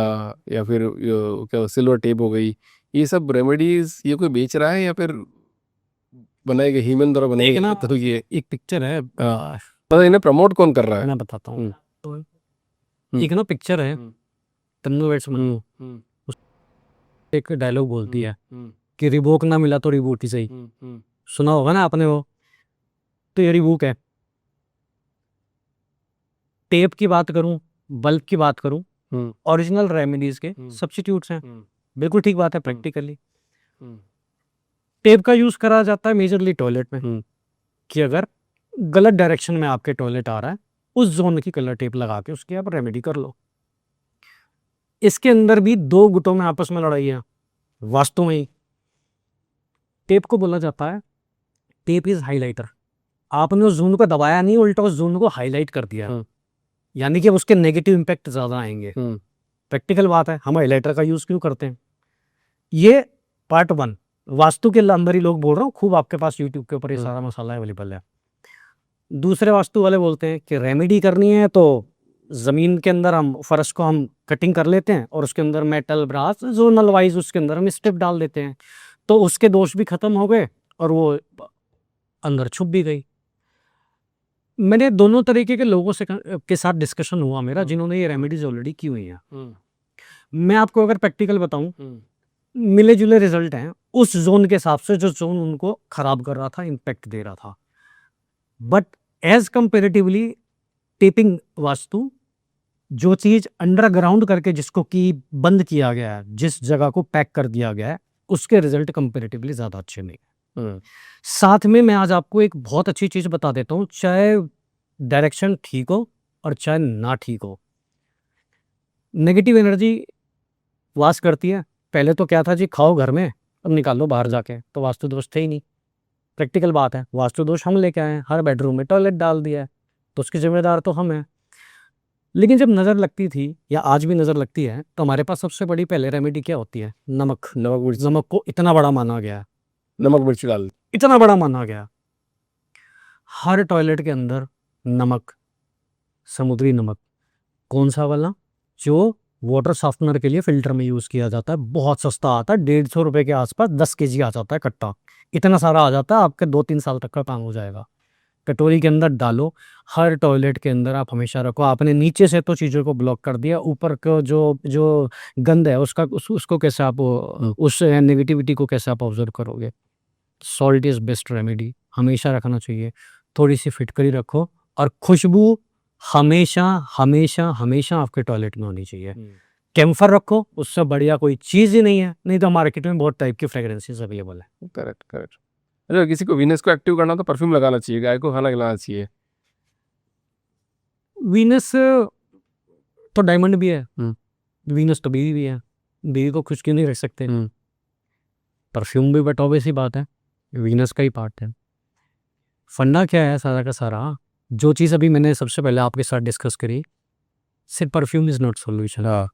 A: या फिर क्या सिल्वर टेप हो गई, ये सब रेमेडीज ये कोई बेच रहा है या फिर बनाए गए ह्यूमन द्वारा बनाए
B: ना,
A: गए?
B: तो ये एक पिक्चर है,
A: पता इन्हें प्रमोट कौन कर रहा है?
B: मैं बताता हूँ। एक ना पिक्चर है, तन्नू वेड्स मन्नू, एक डायलॉग बोलती है कि रिबोक ना मिला तो रिबूट ही सही। सुना होगा ना आपने वो, तो ये रिबूक है। टेप की बात करूं, बल्ब की बात करूं, ओरिजिनल रेमेडीज के सब्स्टिट्यूट्स हैं। बिल्कुल ठीक बात है। प्रैक्टिकली टेप का यूज करा जाता है मेजरली टॉयलेट में, कि अगर गलत डायरेक्शन में आपके टॉयलेट आ रहा है, उस जोन की कलर टेप लगा के उसकी आप रेमेडी कर लो। इसके अंदर भी दो गुटों में आपस में लड़ाई है वास्तु में ही। टेप को बोला जाता है टेप इज हाइलाइटर। आपने उस जोन को दबाया नहीं, उल्टा उस जोन को हाईलाइट कर दिया, यानी कि उसके नेगेटिव इम्पैक्ट ज्यादा आएंगे। प्रैक्टिकल बात है, हम हाईलाइटर का यूज क्यों करते हैं? ये पार्ट 1 वास्तु के अंदर ही लोग बोल रहा हूँ, खूब आपके पास यूट्यूब के ऊपर ये सारा मसाला अवेलेबल है। दूसरे वास्तु वाले बोलते हैं कि रेमेडी करनी है तो ज़मीन के अंदर हम फर्श को हम कटिंग कर लेते हैं और उसके अंदर मेटल ब्रास जोनल वाइज उसके अंदर हम स्ट्रिप डाल देते हैं, तो उसके दोष भी खत्म हो गए और वो अंदर छुप भी गई। मैंने दोनों तरीके के लोगों से के साथ डिस्कशन हुआ मेरा, जिन्होंने ये रेमेडीज ऑलरेडी की हुई हैं। मैं आपको अगर प्रैक्टिकल बताऊं, मिले जुले रिजल्ट हैं उस जोन के हिसाब से, जो जोन उनको खराब कर रहा था, इम्पैक्ट दे रहा था। बट एज कंपेरेटिवली टेपिंग वास्तु, जो चीज अंडरग्राउंड करके जिसको की बंद किया गया है, जिस जगह को पैक कर दिया गया है, उसके रिजल्ट कंपेरेटिवली ज्यादा अच्छे नहीं। साथ में मैं आज आपको एक बहुत अच्छी चीज बता देता हूँ, चाहे डायरेक्शन ठीक हो और चाहे ना ठीक हो, नेगेटिव एनर्जी वास करती है। पहले तो क्या था जी, खाओ घर में और निकालो बाहर जाके, तो वास्तु दोष थे ही नहीं। प्रैक्टिकल बात है, वास्तु दोष हम लेके आए हैं, हर बेडरूम में टॉयलेट डाल दिया है, तो उसकी जिम्मेदार तो हम हैं। लेकिन जब नज़र लगती थी या आज भी नज़र लगती है, तो हमारे पास सबसे बड़ी पहले रेमेडी क्या होती है? नमक। नमक को इतना बड़ा माना गया है,
A: नमक मिर्ची डाल,
B: इतना बड़ा माना गया। हर टॉयलेट के अंदर नमक, समुद्री नमक, कौन सा वाला? जो वाटर सॉफ्टनर के लिए फिल्टर में यूज़ किया जाता है, बहुत सस्ता आता है, 150 रुपये के आसपास 10 kg आ जाता है कट्टा। इतना सारा आ जाता है, आपके 2-3 साल तक का काम हो जाएगा। कटोरी के अंदर डालो, हर टॉयलेट के अंदर आप हमेशा रखो। आपने नीचे से तो चीज़ों को ब्लॉक कर दिया, ऊपर को जो जो गंद है उसको कैसे आप उस नेगेटिविटी को कैसे आप ऑब्जर्व करोगे। सॉल्ट इज़ बेस्ट रेमेडी, हमेशा रखना चाहिए। थोड़ी सी फिटकरी रखो और खुशबू हमेशा हमेशा हमेशा आपके टॉयलेट में होनी चाहिए। कैम्फर रखो, उससे बढ़िया कोई चीज़ ही नहीं है। नहीं तो मार्केट में बहुत टाइप की फ्रेग्रेंसेस अवेलेबल है।
A: Correct correct. अच्छा, किसी को वीनस को एक्टिव करना तो परफ्यूम लगाना चाहिए, गाय को खाना खिलाना चाहिए।
B: वीनस तो डायमंड भी है,
A: हम्म।
B: वीनस तो बीवी भी है, बीवी को खुश क्यों नहीं रख सकते। परफ्यूम भी बट ऑब्वियस ही बात है वीनस का ही पार्ट है। फंडा क्या है सारा का सारा, जो चीज़ अभी मैंने सबसे पहले आपके साथ डिस्कस करी, सिर्फ परफ्यूम इज़ नॉट सॉल्यूशन।
A: हाँ।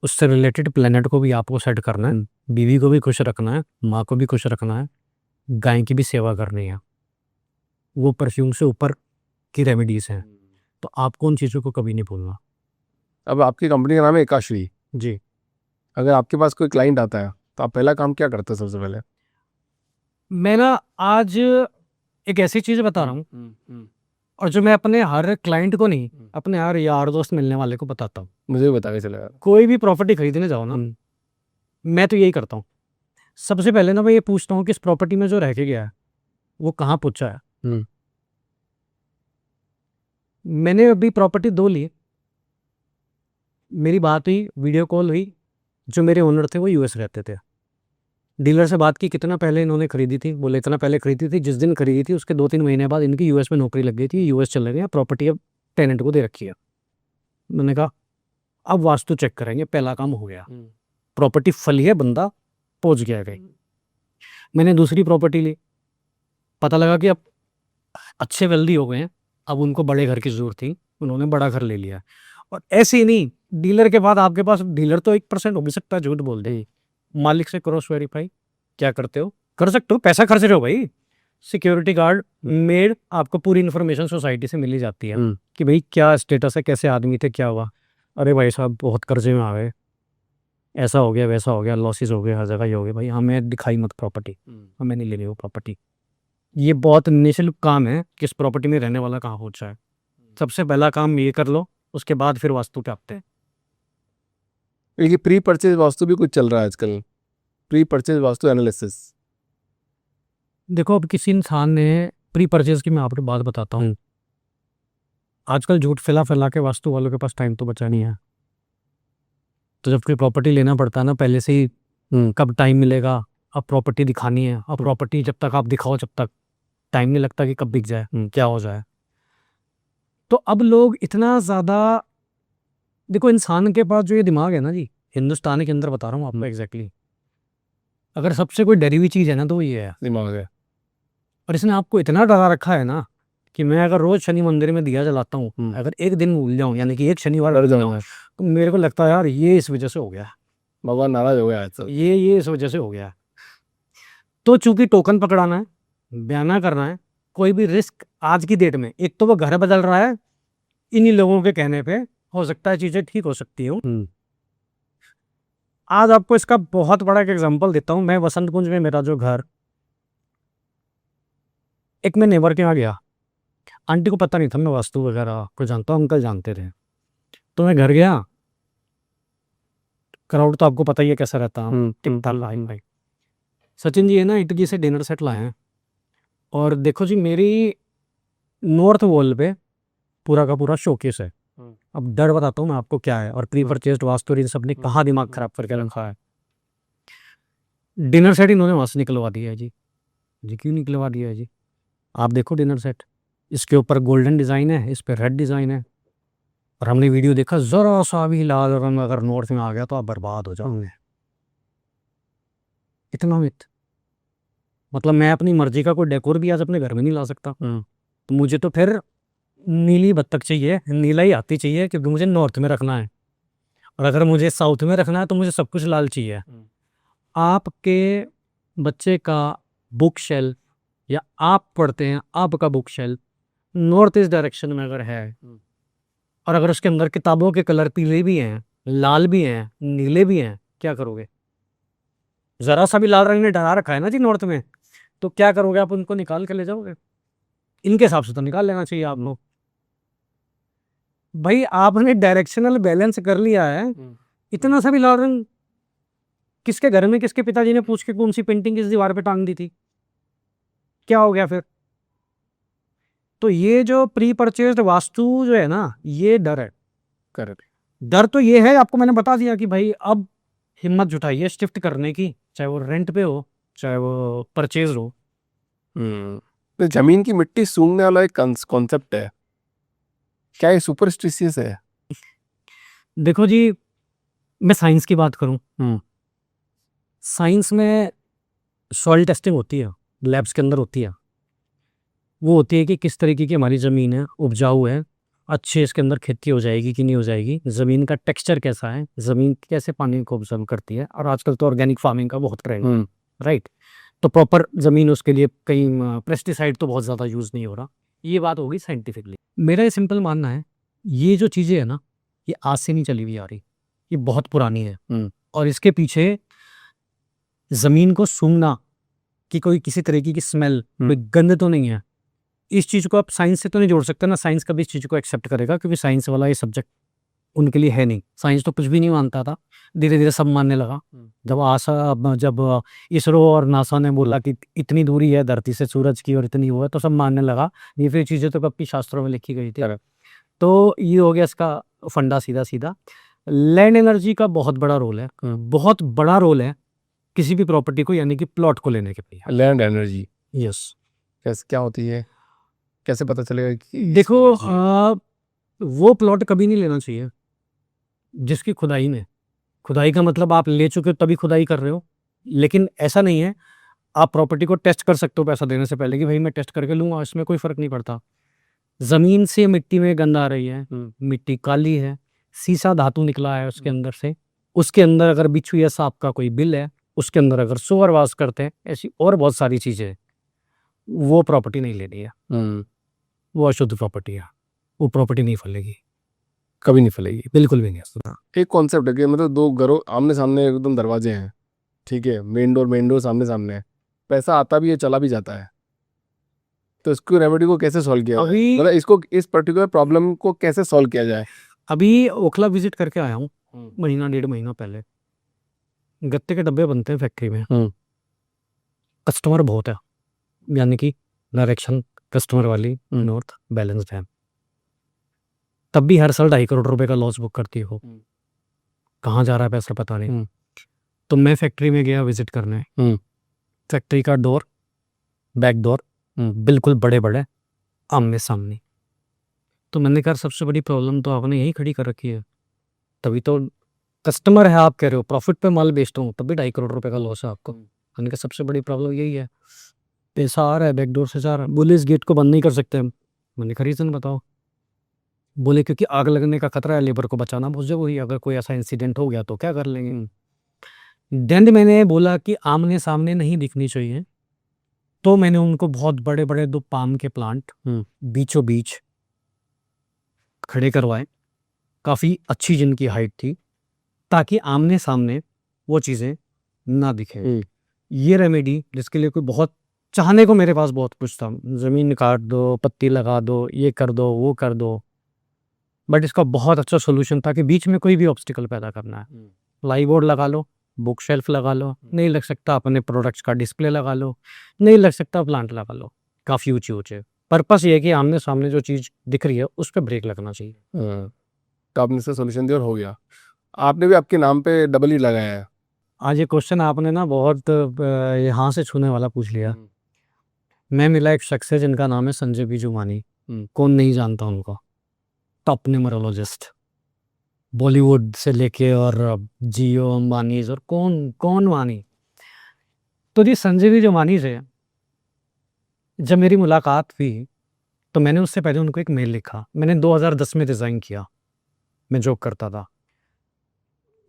B: उससे रिलेटेड प्लेनेट को भी आपको सेट करना है, बीवी को भी खुश रखना है, माँ को भी खुश रखना है, गाय की भी सेवा करनी है। वो परफ्यूम से ऊपर की रेमेडीज हैं, तो आपको उन चीज़ों को कभी नहीं भूलना।
A: अब आपकी कंपनी का नाम है एकाश्री।
B: जी,
A: अगर आपके पास कोई क्लाइंट आता है तो आप पहला काम क्या करते हैं सबसे पहले?
B: मैं ना आज एक ऐसी चीज़ बता रहा हूँ और जो मैं अपने हर क्लाइंट को नहीं, अपने हर यार दोस्त मिलने वाले को बताता हूँ।
A: मुझे भी बता के चलेगा।
B: कोई भी प्रॉपर्टी खरीदने जाओ ना, मैं तो यही करता हूँ। सबसे पहले ना मैं ये पूछता हूँ कि इस प्रॉपर्टी में जो रह के गया है वो कहाँ पहुँचा है। मैंने अभी प्रॉपर्टी 2 ली, मेरी बात हुई, वीडियो कॉल हुई, जो मेरे ओनर थे वो यूएस रहते थे। डीलर से बात की कितना पहले इन्होंने खरीदी थी, बोले इतना पहले खरीदी थी। जिस दिन खरीदी थी उसके 2-3 महीने बाद इनकी यूएस में नौकरी लग गई थी, यूएस चले गए, प्रॉपर्टी अब टेनेंट को दे रखी है। मैंने कहा अब वास्तु चेक करेंगे, पहला काम हो गया, प्रॉपर्टी फली है, बंदा पहुंच गया कहीं। मैंने दूसरी प्रॉपर्टी ली, पता लगा कि अब अच्छे वेल्दी हो गए हैं, अब उनको बड़े घर की जरूरत थी, उन्होंने बड़ा घर ले लिया। और ऐसे ही नहीं, डीलर के बाद आपके पास, डीलर तो 1% हो भी सकता है झूठ बोल दे, मालिक से क्रॉस वेरीफाई क्या करते हो, कर सकते हो, पैसा खर्च रहे हो भाई, सिक्योरिटी गार्ड मेड, आपको पूरी इन्फॉर्मेशन सोसाइटी से मिली जाती है कि भाई क्या स्टेटस है, कैसे आदमी थे, क्या हुआ। अरे भाई साहब बहुत कर्जे में आ गए, ऐसा हो गया, वैसा हो गया, लॉसेस हो गए, हर जगह ही हो गए, भाई हमें दिखाई मत प्रॉपर्टी, हमें नहीं लेनी वो प्रॉपर्टी। ये बहुत निःशुल्क काम है कि इस प्रॉपर्टी में रहने वाला कहाँ पहुंचा है। सबसे पहला काम ये कर लो, उसके बाद फिर वास्तु पे आते हैं।
A: ये प्री परचेज वास्तु भी कुछ चल रहा है आजकल, प्री परचेज वास्तु एनालिसिस।
B: देखो अब किसी इंसान ने प्री परचेज की, मैं आपको बात बताता हूँ, आजकल झूठ फैला फैला के वास्तु वालों के पास टाइम तो बचा नहीं है। तो जब कोई प्रॉपर्टी लेना पड़ता है ना पहले से ही, कब टाइम मिलेगा, अब प्रॉपर्टी दिखानी है, अब प्रॉपर्टी जब तक आप दिखाओ जब तक टाइम नहीं लगता कि कब बिक जाए, क्या हो जाए। तो अब लोग इतना ज़्यादा, देखो इंसान के पास जो ये दिमाग है ना जी, हिंदुस्तान के अंदर बता रहा हूँ आपको एग्जैक्टली, अगर सबसे कोई डरी हुई चीज़ है ना तो वो ये है
A: दिमाग है।
B: और इसने आपको इतना डरा रखा है ना कि मैं अगर रोज शनि मंदिर में दिया जलाता हूँ, अगर एक दिन भूल जाऊँ, यानी कि एक शनिवार
A: डर
B: भूल
A: जाऊँ
B: जाऊँ,
A: मैं,
B: तो मेरे को लगता है यार ये इस वजह से हो गया है,
A: भगवान नाराज हो गया आज तो।
B: ये इस वजह से हो गया है। तो चूंकि टोकन पकड़ाना है, बयाना करना है, कोई भी रिस्क आज की डेट में, एक तो वो घर बदल रहा है, इन्हीं लोगों के कहने पे हो सकता है चीज़ें ठीक हो सकती हूँ। आज आपको इसका बहुत बड़ा एक एग्जांपल देता हूँ। मैं वसंत कुंज में, मेरा जो घर, एक मैं नेबर के यहाँ गया, आंटी को पता नहीं था मैं वास्तु वगैरह को जानता हूँ, अंकल जानते थे। तो मैं घर गया, क्राउड तो आपको पता ही है कैसा रहता है, टिकता लाइन भाई। सचिन जी है ना इटली से डिनर सेट लाए हैं और देखो जी मेरी नॉर्थ वॉल पे पूरा का पूरा शोकेस है। अब डर बताता हूँ मैं आपको क्या है, और प्री परचेस्ड वास्तु इन सब ने कहाँ दिमाग खराब करके रखा है। डिनर सेट इन्होंने वहाँ से निकलवा दिया है जी। जी क्यों निकलवा दिया है जी, आप देखो डिनर सेट, इसके ऊपर गोल्डन डिज़ाइन है, इस पर रेड डिज़ाइन है, और हमने वीडियो देखा ज़रा सा भी लाल रंग अगर नॉर्थ में आ गया तो आप बर्बाद हो जाओगे। इतना मिथ, मतलब मैं अपनी मर्जी का कोई डेकोर भी आज अपने घर में नहीं ला सकता। तो मुझे तो फिर नीली बत्तख चाहिए, नीला ही आती चाहिए, क्योंकि मुझे नॉर्थ में रखना है, और अगर मुझे साउथ में रखना है तो मुझे सब कुछ लाल चाहिए। आपके बच्चे का बुक शेल्फ, या आप पढ़ते हैं आपका book shelf north east direction में अगर है, और अगर उसके अंदर किताबों के कलर पीले भी हैं, लाल भी हैं, नीले भी हैं, क्या करोगे? ज़रा सा भी लाल रंग ने डरा रखा है ना जी नॉर्थ में, तो क्या करोगे आप? उनको निकाल के ले जाओगे? इनके हिसाब से तो निकाल लेना चाहिए आप लोग। भाई आपने डायरेक्शनल बैलेंस कर लिया है, इतना सा भी लॉरेंस किसके घर में किसके पिताजी ने पूछ के कौन सी पेंटिंग किस दीवार पे टांग दी थी, क्या हो गया फिर? तो ये जो प्री परचेज्ड वास्तु जो है ना, ये डर है।
A: करेक्ट।
B: डर तो ये है, आपको मैंने बता दिया कि भाई अब हिम्मत जुटाइए शिफ्ट करने की, चाहे वो रेंट पे हो चाहे वो परचेज हो।
A: तो जमीन की मिट्टी सूंघने वाला एक कॉन्सेप्ट है, क्या ये सुपरस्टिशियस है?
B: देखो जी, मैं साइंस की बात करूं, साइंस में सॉइल टेस्टिंग होती है, लैब्स के अंदर होती है। वो होती है कि किस तरीके की हमारी ज़मीन है, उपजाऊ है, अच्छे इसके अंदर खेती हो जाएगी कि नहीं हो जाएगी, ज़मीन का टेक्सचर कैसा है, ज़मीन कैसे पानी को ऑब्जर्व करती है। और आजकल तो ऑर्गेनिक फार्मिंग का बहुत ट्रेंड है, राइट? तो प्रॉपर ज़मीन उसके लिए कहीं पेस्टिसाइड तो बहुत ज़्यादा यूज़ नहीं हो रहा। ये बात होगी साइंटिफिकली। मेरा ये सिंपल मानना है, ये जो चीज़ें है ना, ये आज से नहीं चली हुई आ रही, ये बहुत पुरानी है। और इसके पीछे ज़मीन को सूंघना कि कोई किसी तरीके की स्मेल, कोई गंध तो नहीं है, इस चीज़ को आप साइंस से तो नहीं जोड़ सकते ना। साइंस कभी इस चीज़ को एक्सेप्ट करेगा, क्योंकि साइंस वाला ये सब्जेक्ट उनके लिए है नहीं। साइंस तो कुछ भी नहीं मानता था, धीरे धीरे सब मानने लगा। जब इसरो और नासा ने बोला कि इतनी दूरी है धरती से सूरज की और इतनी वो है, तो सब मानने लगा। ये फिर चीज़ें तो कब की शास्त्रों में लिखी गई थी। तो ये हो गया इसका फंडा सीधा सीधा। लैंड एनर्जी का बहुत बड़ा रोल है, बहुत बड़ा रोल है किसी भी प्रॉपर्टी को, यानी कि प्लॉट को लेने के लिए।
A: Land energy
B: yes.
A: कैसे, क्या होती है, कैसे पता चलेगा कि
B: देखो, वो प्लॉट कभी नहीं लेना चाहिए जिसकी खुदाई में, खुदाई का मतलब आप ले चुके हो तभी खुदाई कर रहे हो, लेकिन ऐसा नहीं है। आप प्रॉपर्टी को टेस्ट कर सकते हो पैसा देने से पहले कि भाई मैं टेस्ट करके लूँगा, इसमें कोई फ़र्क नहीं पड़ता। ज़मीन से मिट्टी में गंध आ रही है, मिट्टी काली है, सीसा धातु निकला है उसके अंदर से, उसके अंदर अगर बिच्छू या सांप का कोई बिल है, उसके अंदर अगर सूअर वास करते हैं, ऐसी और बहुत सारी चीज़ें हैं, वो प्रॉपर्टी नहीं लेनी है। वो अशुद्ध प्रॉपर्टी है, वो प्रॉपर्टी नहीं फलेगी,
A: कभी नहीं फैलेगी।
B: बिल्कुल भी नहीं।
A: एक कॉन्सेप्ट है कि मतलब दो घरों आमने सामने एकदम दरवाजे हैं, ठीक है, मेन डोर सामने सामने है, पैसा आता भी है चला भी जाता है, तो इसको रेमेडी को कैसे सॉल्व किया जाए?
B: अभी
A: मतलब इसको, इस पर्टिकुलर प्रॉब्लम को कैसे सॉल्व किया जाए?
B: अभी ओखला विजिट करके आया हूँ, महीना 1.5 महीना पहले। गत्ते के डब्बे बनते हैं फैक्ट्री में, कस्टमर बहुत है, यानी कि डायरेक्शन कस्टमर वाली नॉर्थ बैलेंस्ड है। तब भी हर साल 2.5 करोड़ रुपए का लॉस बुक करती हो, कहाँ जा रहा है पैसा पता नहीं। तो मैं फैक्ट्री में गया विजिट करने, फैक्ट्री का डोर, बैक डोर बिल्कुल बड़े बड़े आमने सामने। तो मैंने कहा सबसे बड़ी प्रॉब्लम तो आपने यही खड़ी कर रखी है, तभी तो कस्टमर है, आप कह रहे हो प्रॉफिट पे माल बेचता हूँ, तब भी 2.5 करोड़ रुपए का लॉस है आपको। मैंने कहा सबसे बड़ी प्रॉब्लम यही है, पैसा आ रहा है बैकडोर से जा रहा है। बोले इस गेट को बंद नहीं कर सकते हम। मैंने कहा रीज़न बताओ। बोले क्योंकि आग लगने का खतरा है, लेबर को बचाना बहुत ज़रूरी है, अगर कोई ऐसा इंसिडेंट हो गया तो क्या कर लेंगे। देन मैंने बोला कि आमने सामने नहीं दिखनी चाहिए, तो मैंने उनको बहुत बड़े बड़े 2 पाम के प्लांट बीचों बीच खड़े करवाए, काफ़ी अच्छी जिनकी हाइट थी, ताकि आमने सामने वो चीज़ें ना दिखें। ये रेमेडी जिसके लिए कोई बहुत चाहने को मेरे पास बहुत कुछ था, ज़मीन काट दो, पत्ती लगा दो, ये कर दो, वो कर दो, बट इसका बहुत अच्छा सोल्यूशन था कि बीच में कोई भी ऑब्स्टिकल पैदा करना है, प्लाई बोर्ड लगा लो, बुक शेल्फ लगा लो, नहीं लग सकता अपने प्रोडक्ट्स का डिस्प्ले लगा लो, नहीं लग सकता प्लांट लगा लो, काफ़ी ऊँचे। पर्पस ये है कि आमने सामने जो चीज़ दिख रही है उस पर ब्रेक लगना चाहिए।
A: तो आपने इसका सोल्यूशन दिया और हो गया। आपने भी आपके नाम पे डबल ही लगाया है।
B: आज ये क्वेश्चन आपने ना बहुत यहाँ से छूने वाला पूछ लिया। मैं मिला एक शख्स है जिनका नाम है संजय बिजुमानी, कौन नहीं जानता उनको, टॉप न्यूमरोलॉजिस्ट, बॉलीवुड से लेके और जियो अंबानी और कौन वानी। तो जी संजय बिजुमानी से जब मेरी मुलाकात हुई तो मैंने उससे पहले उनको एक मेल लिखा। मैंने 2010 में रिज़ाइन किया, मैं जॉब करता था,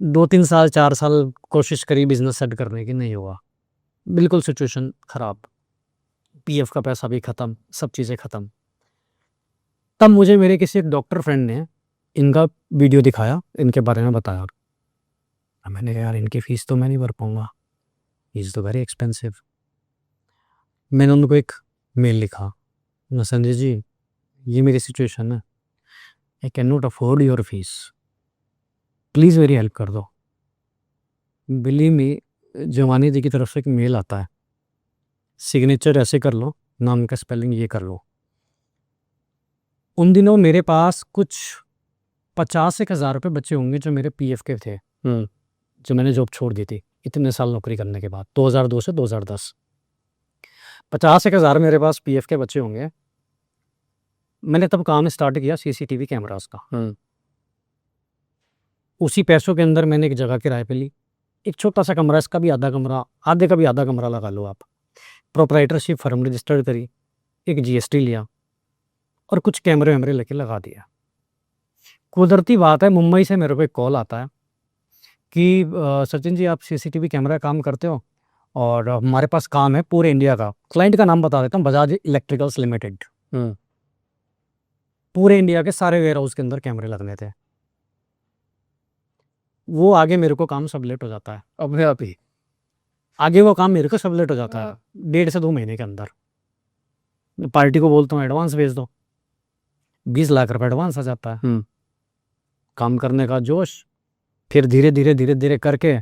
B: 2-3 साल 4 साल कोशिश करी बिजनेस सेट करने की, नहीं हुआ, बिल्कुल सिचुएशन ख़राब, पीएफ का पैसा भी ख़त्म, सब चीज़ें ख़त्म। तब मुझे मेरे किसी एक डॉक्टर फ्रेंड ने इनका वीडियो दिखाया, इनके बारे में बताया। मैंने कहा यार इनकी फ़ीस तो मैं नहीं भर पाऊँगा, इज़ तो वेरी एक्सपेंसिव। मैंने उनको एक मेल लिखा, ना संजय जी, ये मेरी सिचुएशन है, I can not afford your fees, please मेरी हेल्प कर दो। बिलीव मी, जवानी जी की तरफ से एक मेल आता है, सिग्नेचर ऐसे कर लो, नाम का स्पेलिंग ये कर लो। उन दिनों मेरे पास कुछ 50,000 रुपये बचे होंगे जो मेरे पीएफ के थे, जो मैंने जॉब छोड़ दी थी इतने साल नौकरी करने के बाद, 2002 से 2010। 50,000 मेरे पास पीएफ के बचे होंगे। मैंने तब काम स्टार्ट किया सीसीटीवी कैमरास का। उसी पैसों के अंदर मैंने एक जगह किराए पे ली, एक छोटा सा कमरा, इसका भी आधा कमरा, आधे का भी आधा कमरा लगा लो आप। प्रोप्राइटरशिप फर्म रजिस्टर्ड करी, एक जीएसटी लिया और कुछ कैमरे वैमरे लेके लगा दिया। कुदरती बात है, मुंबई से मेरे को एक कॉल आता है कि सचिन जी आप सीसीटीवी कैमरा काम करते हो और हमारे पास काम है पूरे इंडिया का। क्लाइंट का नाम बता देता हूँ, बजाज इलेक्ट्रिकल्स लिमिटेड। पूरे इंडिया के सारे वेयर हाउस के अंदर कैमरे लगने थे। वो आगे मेरे को काम सबलेट हो जाता है,
A: अपने आप ही
B: आगे वो काम मेरे को सबलेट हो जाता है 1.5 से 2 महीने के अंदर। पार्टी को बोलता हूँ एडवांस भेज दो, 20 लाख रुपए एडवांस आ जाता है। काम करने का जोश, फिर धीरे धीरे धीरे धीरे करके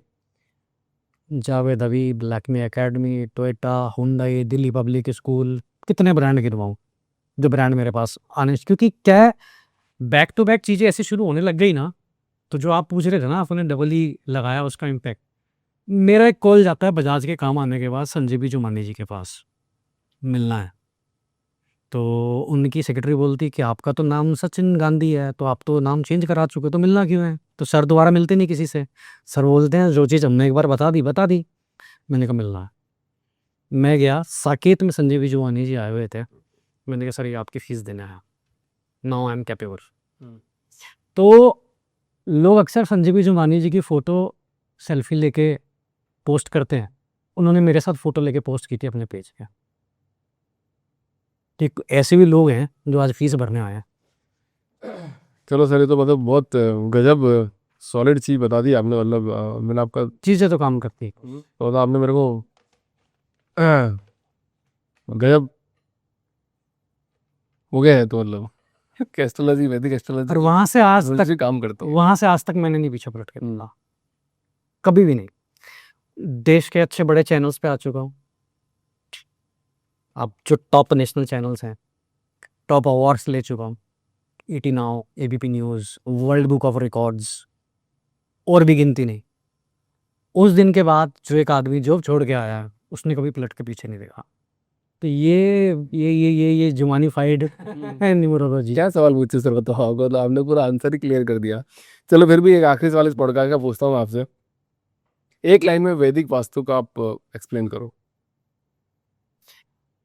B: जावेद हबीब, ब्लैकमी academy, Toyota, Hyundai, Delhi public school, कितने ब्रांड गिनवाऊँ जो ब्रांड मेरे पास आने। क्योंकि क्या बैक टू बैक चीज़ें ऐसी शुरू होने लग गई ना, तो जो आप पूछ रहे थे ना, आपने डबल ही लगाया उसका इम्पैक्ट। मेरा एक कॉल जाता है बजाज के काम आने के बाद संजीवी जुमानी जी के पास मिलना है। तो उनकी सेक्रेटरी बोलती कि आपका तो नाम सचिन गांधी है, तो आप तो नाम चेंज करा चुके, तो मिलना क्यों है? तो सर दोबारा मिलते नहीं किसी से। सर बोलते हैं जो चीज़ हमने एक बार बता दी। मैंने कहा मिलना है। मैं गया, साकेत में संजीवी जुमानी जी आए हुए थे। मैंने कहा सर ये आपकी फ़ीस देना है, नाउ आई एम कैपेबल। तो लोग अक्सर संजीवी जुमानी जी की फ़ोटो सेल्फी लेके पोस्ट करते हैं, उन्होंने मेरे साथ फ़ोटो लेके पोस्ट की थी अपने पेज पे। ठीक ऐसे भी लोग हैं जो आज फीस भरने आए हैं।
A: चलो सर, ये तो मतलब बहुत गजब सॉलिड चीज़ बता दी आपने। मतलब मैंने आपका
B: चीज़ें तो काम करती है।
A: तो मतलब आपने मेरे को गजब हो गया है। तो मतलब एस्ट्रोलॉजी, वैदिक एस्ट्रोलॉजी
B: और वहाँ से आज तक
A: काम करता हूँ।
B: वहाँ से आज तक मैंने नहीं पीछे पलट के देखा, कभी भी नहीं। देश के अच्छे बड़े चैनल्स पे आ चुका हूँ। अब जो टॉप नेशनल चैनल्स हैं, टॉप अवार्ड्स ले चुका हूँ। ET now, ABP news, world book of records, और भी गिनती नहीं। उस दिन के बाद जो एक आदमी जॉब छोड़ के आया है, उसने कभी पलट के पीछे नहीं देखा। तो ये जुमानीफाइड न्यूमरोलॉजी।
A: क्या सवाल पूछे सर, बताओ। तो आपने पूरा आंसर ही क्लियर कर दिया। चलो फिर भी एक आखिरी सवाल इस पॉडकास्ट का पूछता हूँ आपसे। एक लाइन में वैदिक वास्तु का आप एक्सप्लेन करो।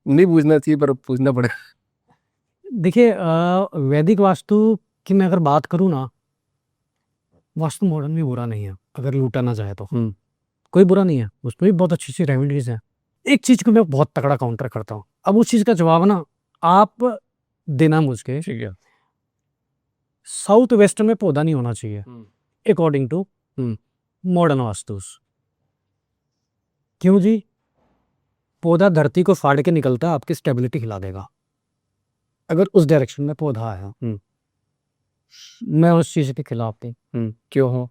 A: नहीं पूछना चाहिए पर पूछना पड़ेगा।
B: देखिए वैदिक वास्तु की मैं अगर बात करूँ ना, वास्तु मॉडर्न भी बुरा नहीं है अगर लूटा ना जाए तो। कोई बुरा नहीं है, उसमें भी बहुत अच्छी अच्छी रेमेडीज हैं। एक चीज़ को मैं बहुत तगड़ा काउंटर करता हूँ। अब उस चीज़ का जवाब ना आप देना मुझके।
A: ठीक है।
B: साउथ वेस्ट में पौधा नहीं होना चाहिए अकॉर्डिंग टू मॉडर्न वास्तुस। क्यों जी? पौधा धरती को फाड़ के निकलता है, आपकी स्टेबिलिटी हिला देगा अगर उस डायरेक्शन में पौधा आया। मैं उस चीज़ के खिलाफ थी।
A: क्यों हो?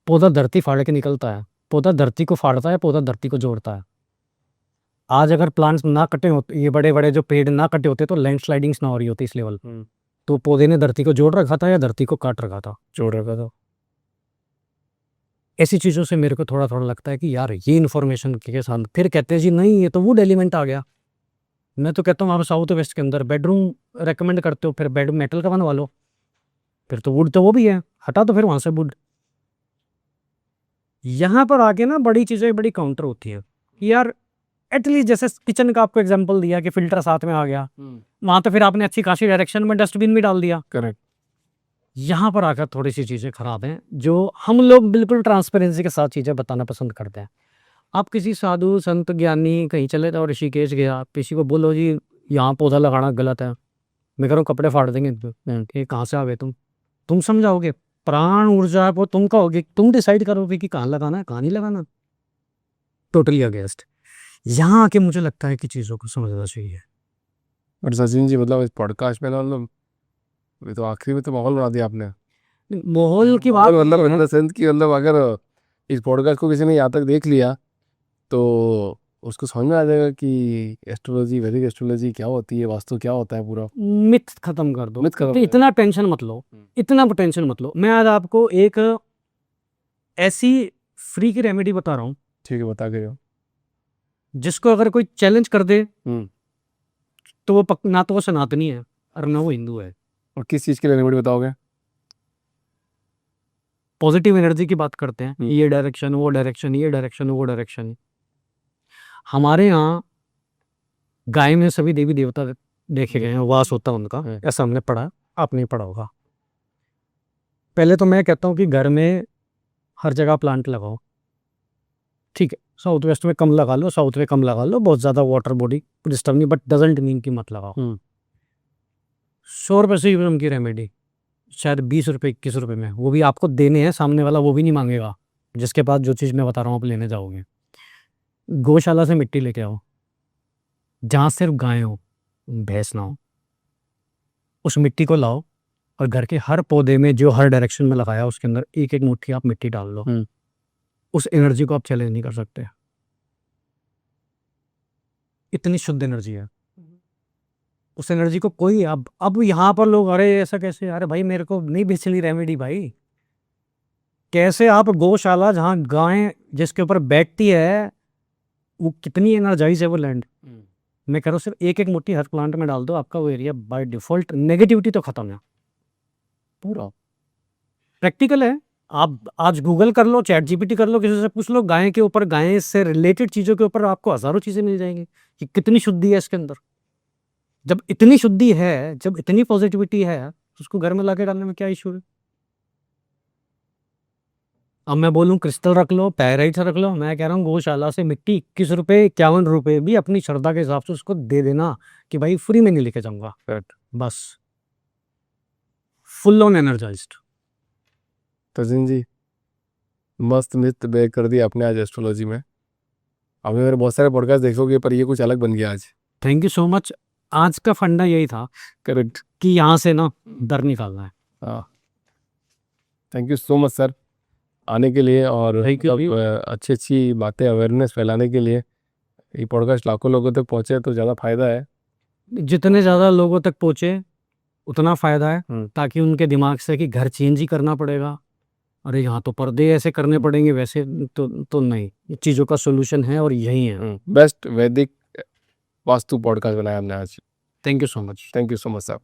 B: पौधा धरती फाड़ के निकलता है, पौधा धरती को फाड़ता है, पौधा धरती को जोड़ता है। आज अगर प्लांट्स ना कटे होते, ये बड़े बड़े जो पेड़ ना कटे होते, तो लैंडस्लाइडिंग्स ना हो रही होती इस लेवल। तो पौधे ने धरती को जोड़ रखा था या धरती को काट रखा था?
A: जोड़ रखा था।
B: ऐसी चीज़ों से मेरे को थोड़ा थोड़ा लगता है कि यार ये इन्फॉर्मेशन के साथ फिर कहते हैं जी नहीं ये तो वुड एलिमेंट आ गया। मैं तो कहता हूँ आप साउथ वेस्ट के अंदर बेडरूम रेकमेंड करते हो, फिर बेड मेटल का बनवा लो, फिर तो वुड तो वो भी है, हटा तो फिर वहाँ से वुड। यहाँ पर आके ना बड़ी चीज़ें बड़ी काउंटर होती है कि यार एटलीस्ट जैसे किचन का आपको एग्जांपल दिया कि फिल्टर साथ में आ गया, वहाँ तो फिर आपने अच्छी खासी डायरेक्शन में डस्टबिन भी डाल दिया।
A: करेक्ट।
B: यहाँ पर आकर थोड़ी सी चीज़ें खराब हैं जो हम लोग बिल्कुल ट्रांसपेरेंसी के साथ चीज़ें बताना पसंद करते हैं। आप किसी साधु संत ज्ञानी कहीं चले जाओ, ऋषिकेश गया, किसी को बोलो जी यहाँ पौधा लगाना गलत है, मैं कह रहा हूँ कपड़े फाड़ देंगे, ये कहाँ से आ गए तुम समझाओगे? प्राण ऊर्जा वो तुम कहोगे, तुम डिसाइड करोगे कि कहाँ लगाना है कहाँ नहीं लगाना। Totally against. यहाँ आके मुझे लगता है कि चीज़ों को समझना चाहिए।
A: और सचिन जी मतलब इस पॉडकास्ट में ना मतलब ये तो आखिरी में तो माहौल बना दिया आपने।
B: माहौल की बात
A: मतलब इन द सेंस कि मतलब अगर इस पॉडकास्ट को किसी ने यहाँ तक देख लिया तो उसको समझ में आ जाएगा कि एस्ट्रोलॉजी, वैदिक एस्ट्रोलॉजी क्या होती है, वास्तु क्या होता है पूरा।
B: मिथ खत्म कर दो,
A: मिथ खत्म
B: तो
A: कर
B: इतना टेंशन मत लो, इतना टेंशन मत लो। मैं आज आपको एक ऐसी फ्री की रेमेडी बता रहा हूँ
A: ठीक है, बता के जाओ।
B: जिसको अगर कोई चैलेंज कर दे
A: हम्म।
B: तो वो ना तो वो सनातनी है और ना वो हिंदू है।
A: और किस चीज़ के लिए रेमेडी बताओगे?
B: पॉजिटिव एनर्जी की बात करते हैं,
A: हम्म।
B: ये डायरेक्शन, वो डायरेक्शन, ये डायरेक्शन, वो डायरेक्शन। हमारे यहाँ गाय में सभी देवी देवता देखे गए हैं, वास होता है उनका, ऐसा हमने पढ़ा, आपने पढ़ा होगा। पहले तो मैं कहता हूँ कि घर में हर जगह प्लांट लगाओ, ठीक है। साउथ वेस्ट में कम लगा लो, साउथ में कम लगा लो, बहुत ज़्यादा वाटर बॉडी डिस्टर्ब नहीं, बट डजेंट मीन कि मत लगाओ। 100 रुपये से यूरम की रेमेडी, शायद 20 रुपये 21 रुपये में, वो भी आपको देने हैं, सामने वाला वो भी नहीं मांगेगा। जिसके पास जो चीज़ मैं बता रहा हूँ आप लेने जाओगे। गौशाला से मिट्टी लेके आओ, जहाँ सिर्फ गाय हो, भैंस ना हो, उस मिट्टी को लाओ और घर के हर पौधे में जो हर डायरेक्शन में लगाया उसके अंदर एक एक मुट्ठी आप मिट्टी डाल लो। उस एनर्जी को आप चैलेंज नहीं कर सकते, इतनी शुद्ध एनर्जी है उस एनर्जी को। कोई अब यहाँ पर लोग, अरे ऐसा कैसे, अरे भाई मेरे को नहीं बेचनी रेमेडी भाई। कैसे आप गौशाला जहाँ गाय जिसके ऊपर बैठती है वो कितनी एनर्जाइज है वो लैंड। मैं कह रहा हूँ सिर्फ एक एक मुट्ठी हर प्लांट में डाल दो, आपका वो एरिया बाय डिफॉल्ट नेगेटिविटी तो खत्म है पूरा। प्रैक्टिकल है, आप आज गूगल कर लो, चैट जीपीटी कर लो, किसी से पूछ लो, गाय के ऊपर, गाय से रिलेटेड चीज़ों के ऊपर आपको हज़ारों चीज़ें मिल जाएंगी कि कितनी शुद्धि है इसके अंदर। जब इतनी शुद्धि है, जब इतनी पॉजिटिविटी है, तो उसको घर में लाके डालने में क्या इशू है। अब मैं बोलूँ क्रिस्टल रख लो, पैराइट रख लो, मैं कह रहा हूँ गौशाला से मिट्टी 21 रुपये 51 रुपये भी अपनी श्रद्धा के हिसाब से उसको दे देना कि भाई फ्री में नहीं लेके जाऊँगा, बस full on energised.
A: Sachin ji मस्त मिथ ब्रेक कर दिया आपने आज एस्ट्रोलॉजी में। आपने मेरे बहुत सारे पॉडकास्ट देखोगे पर ये कुछ अलग बन गया आज।
B: Thank you so much. आज का फंडा यही था
A: करेक्ट
B: कि यहाँ से ना डर निकालना है।
A: हाँ, thank you so much sir आने के लिए और अच्छी अच्छी बातें अवेयरनेस फैलाने के लिए। ये पॉडकास्ट लाखों लोगों तक पहुँचे तो ज़्यादा फायदा है।
B: जितने ज़्यादा लोगों तक पहुँचे उतना फ़ायदा है, ताकि उनके दिमाग से कि घर चेंज ही करना पड़ेगा, अरे यहाँ तो पर्दे ऐसे करने पड़ेंगे, वैसे तो नहीं, चीज़ों का सोल्यूशन है और यही है।
A: बेस्ट वैदिक वास्तु पॉडकास्ट बनाया हमने आज।
B: Thank you so much.
A: Thank you so much साहब।